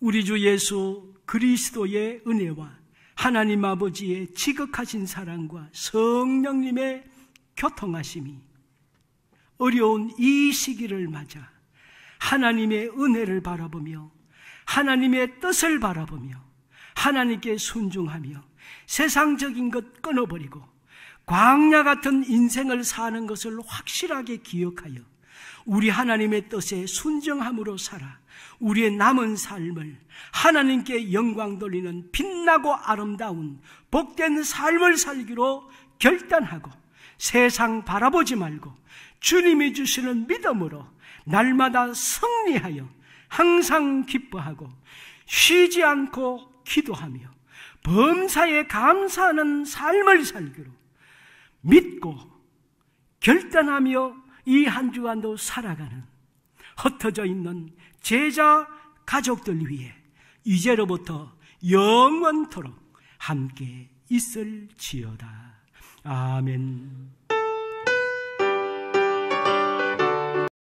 Speaker 4: 우리 주 예수 그리스도의 은혜와 하나님 아버지의 지극하신 사랑과 성령님의 교통하심이 어려운 이 시기를 맞아 하나님의 은혜를 바라보며 하나님의 뜻을 바라보며 하나님께 순종하며 세상적인 것 끊어버리고 광야 같은 인생을 사는 것을 확실하게 기억하여 우리 하나님의 뜻에 순종함으로 살아 우리의 남은 삶을 하나님께 영광 돌리는 빛나고 아름다운 복된 삶을 살기로 결단하고 세상 바라보지 말고 주님이 주시는 믿음으로 날마다 승리하여 항상 기뻐하고 쉬지 않고 기도하며 범사에 감사하는 삶을 살기로 믿고 결단하며 이 한 주간도 살아가는 흩어져 있는 제자 가족들 위해 이제로부터 영원토록 함께 있을지어다. 아멘.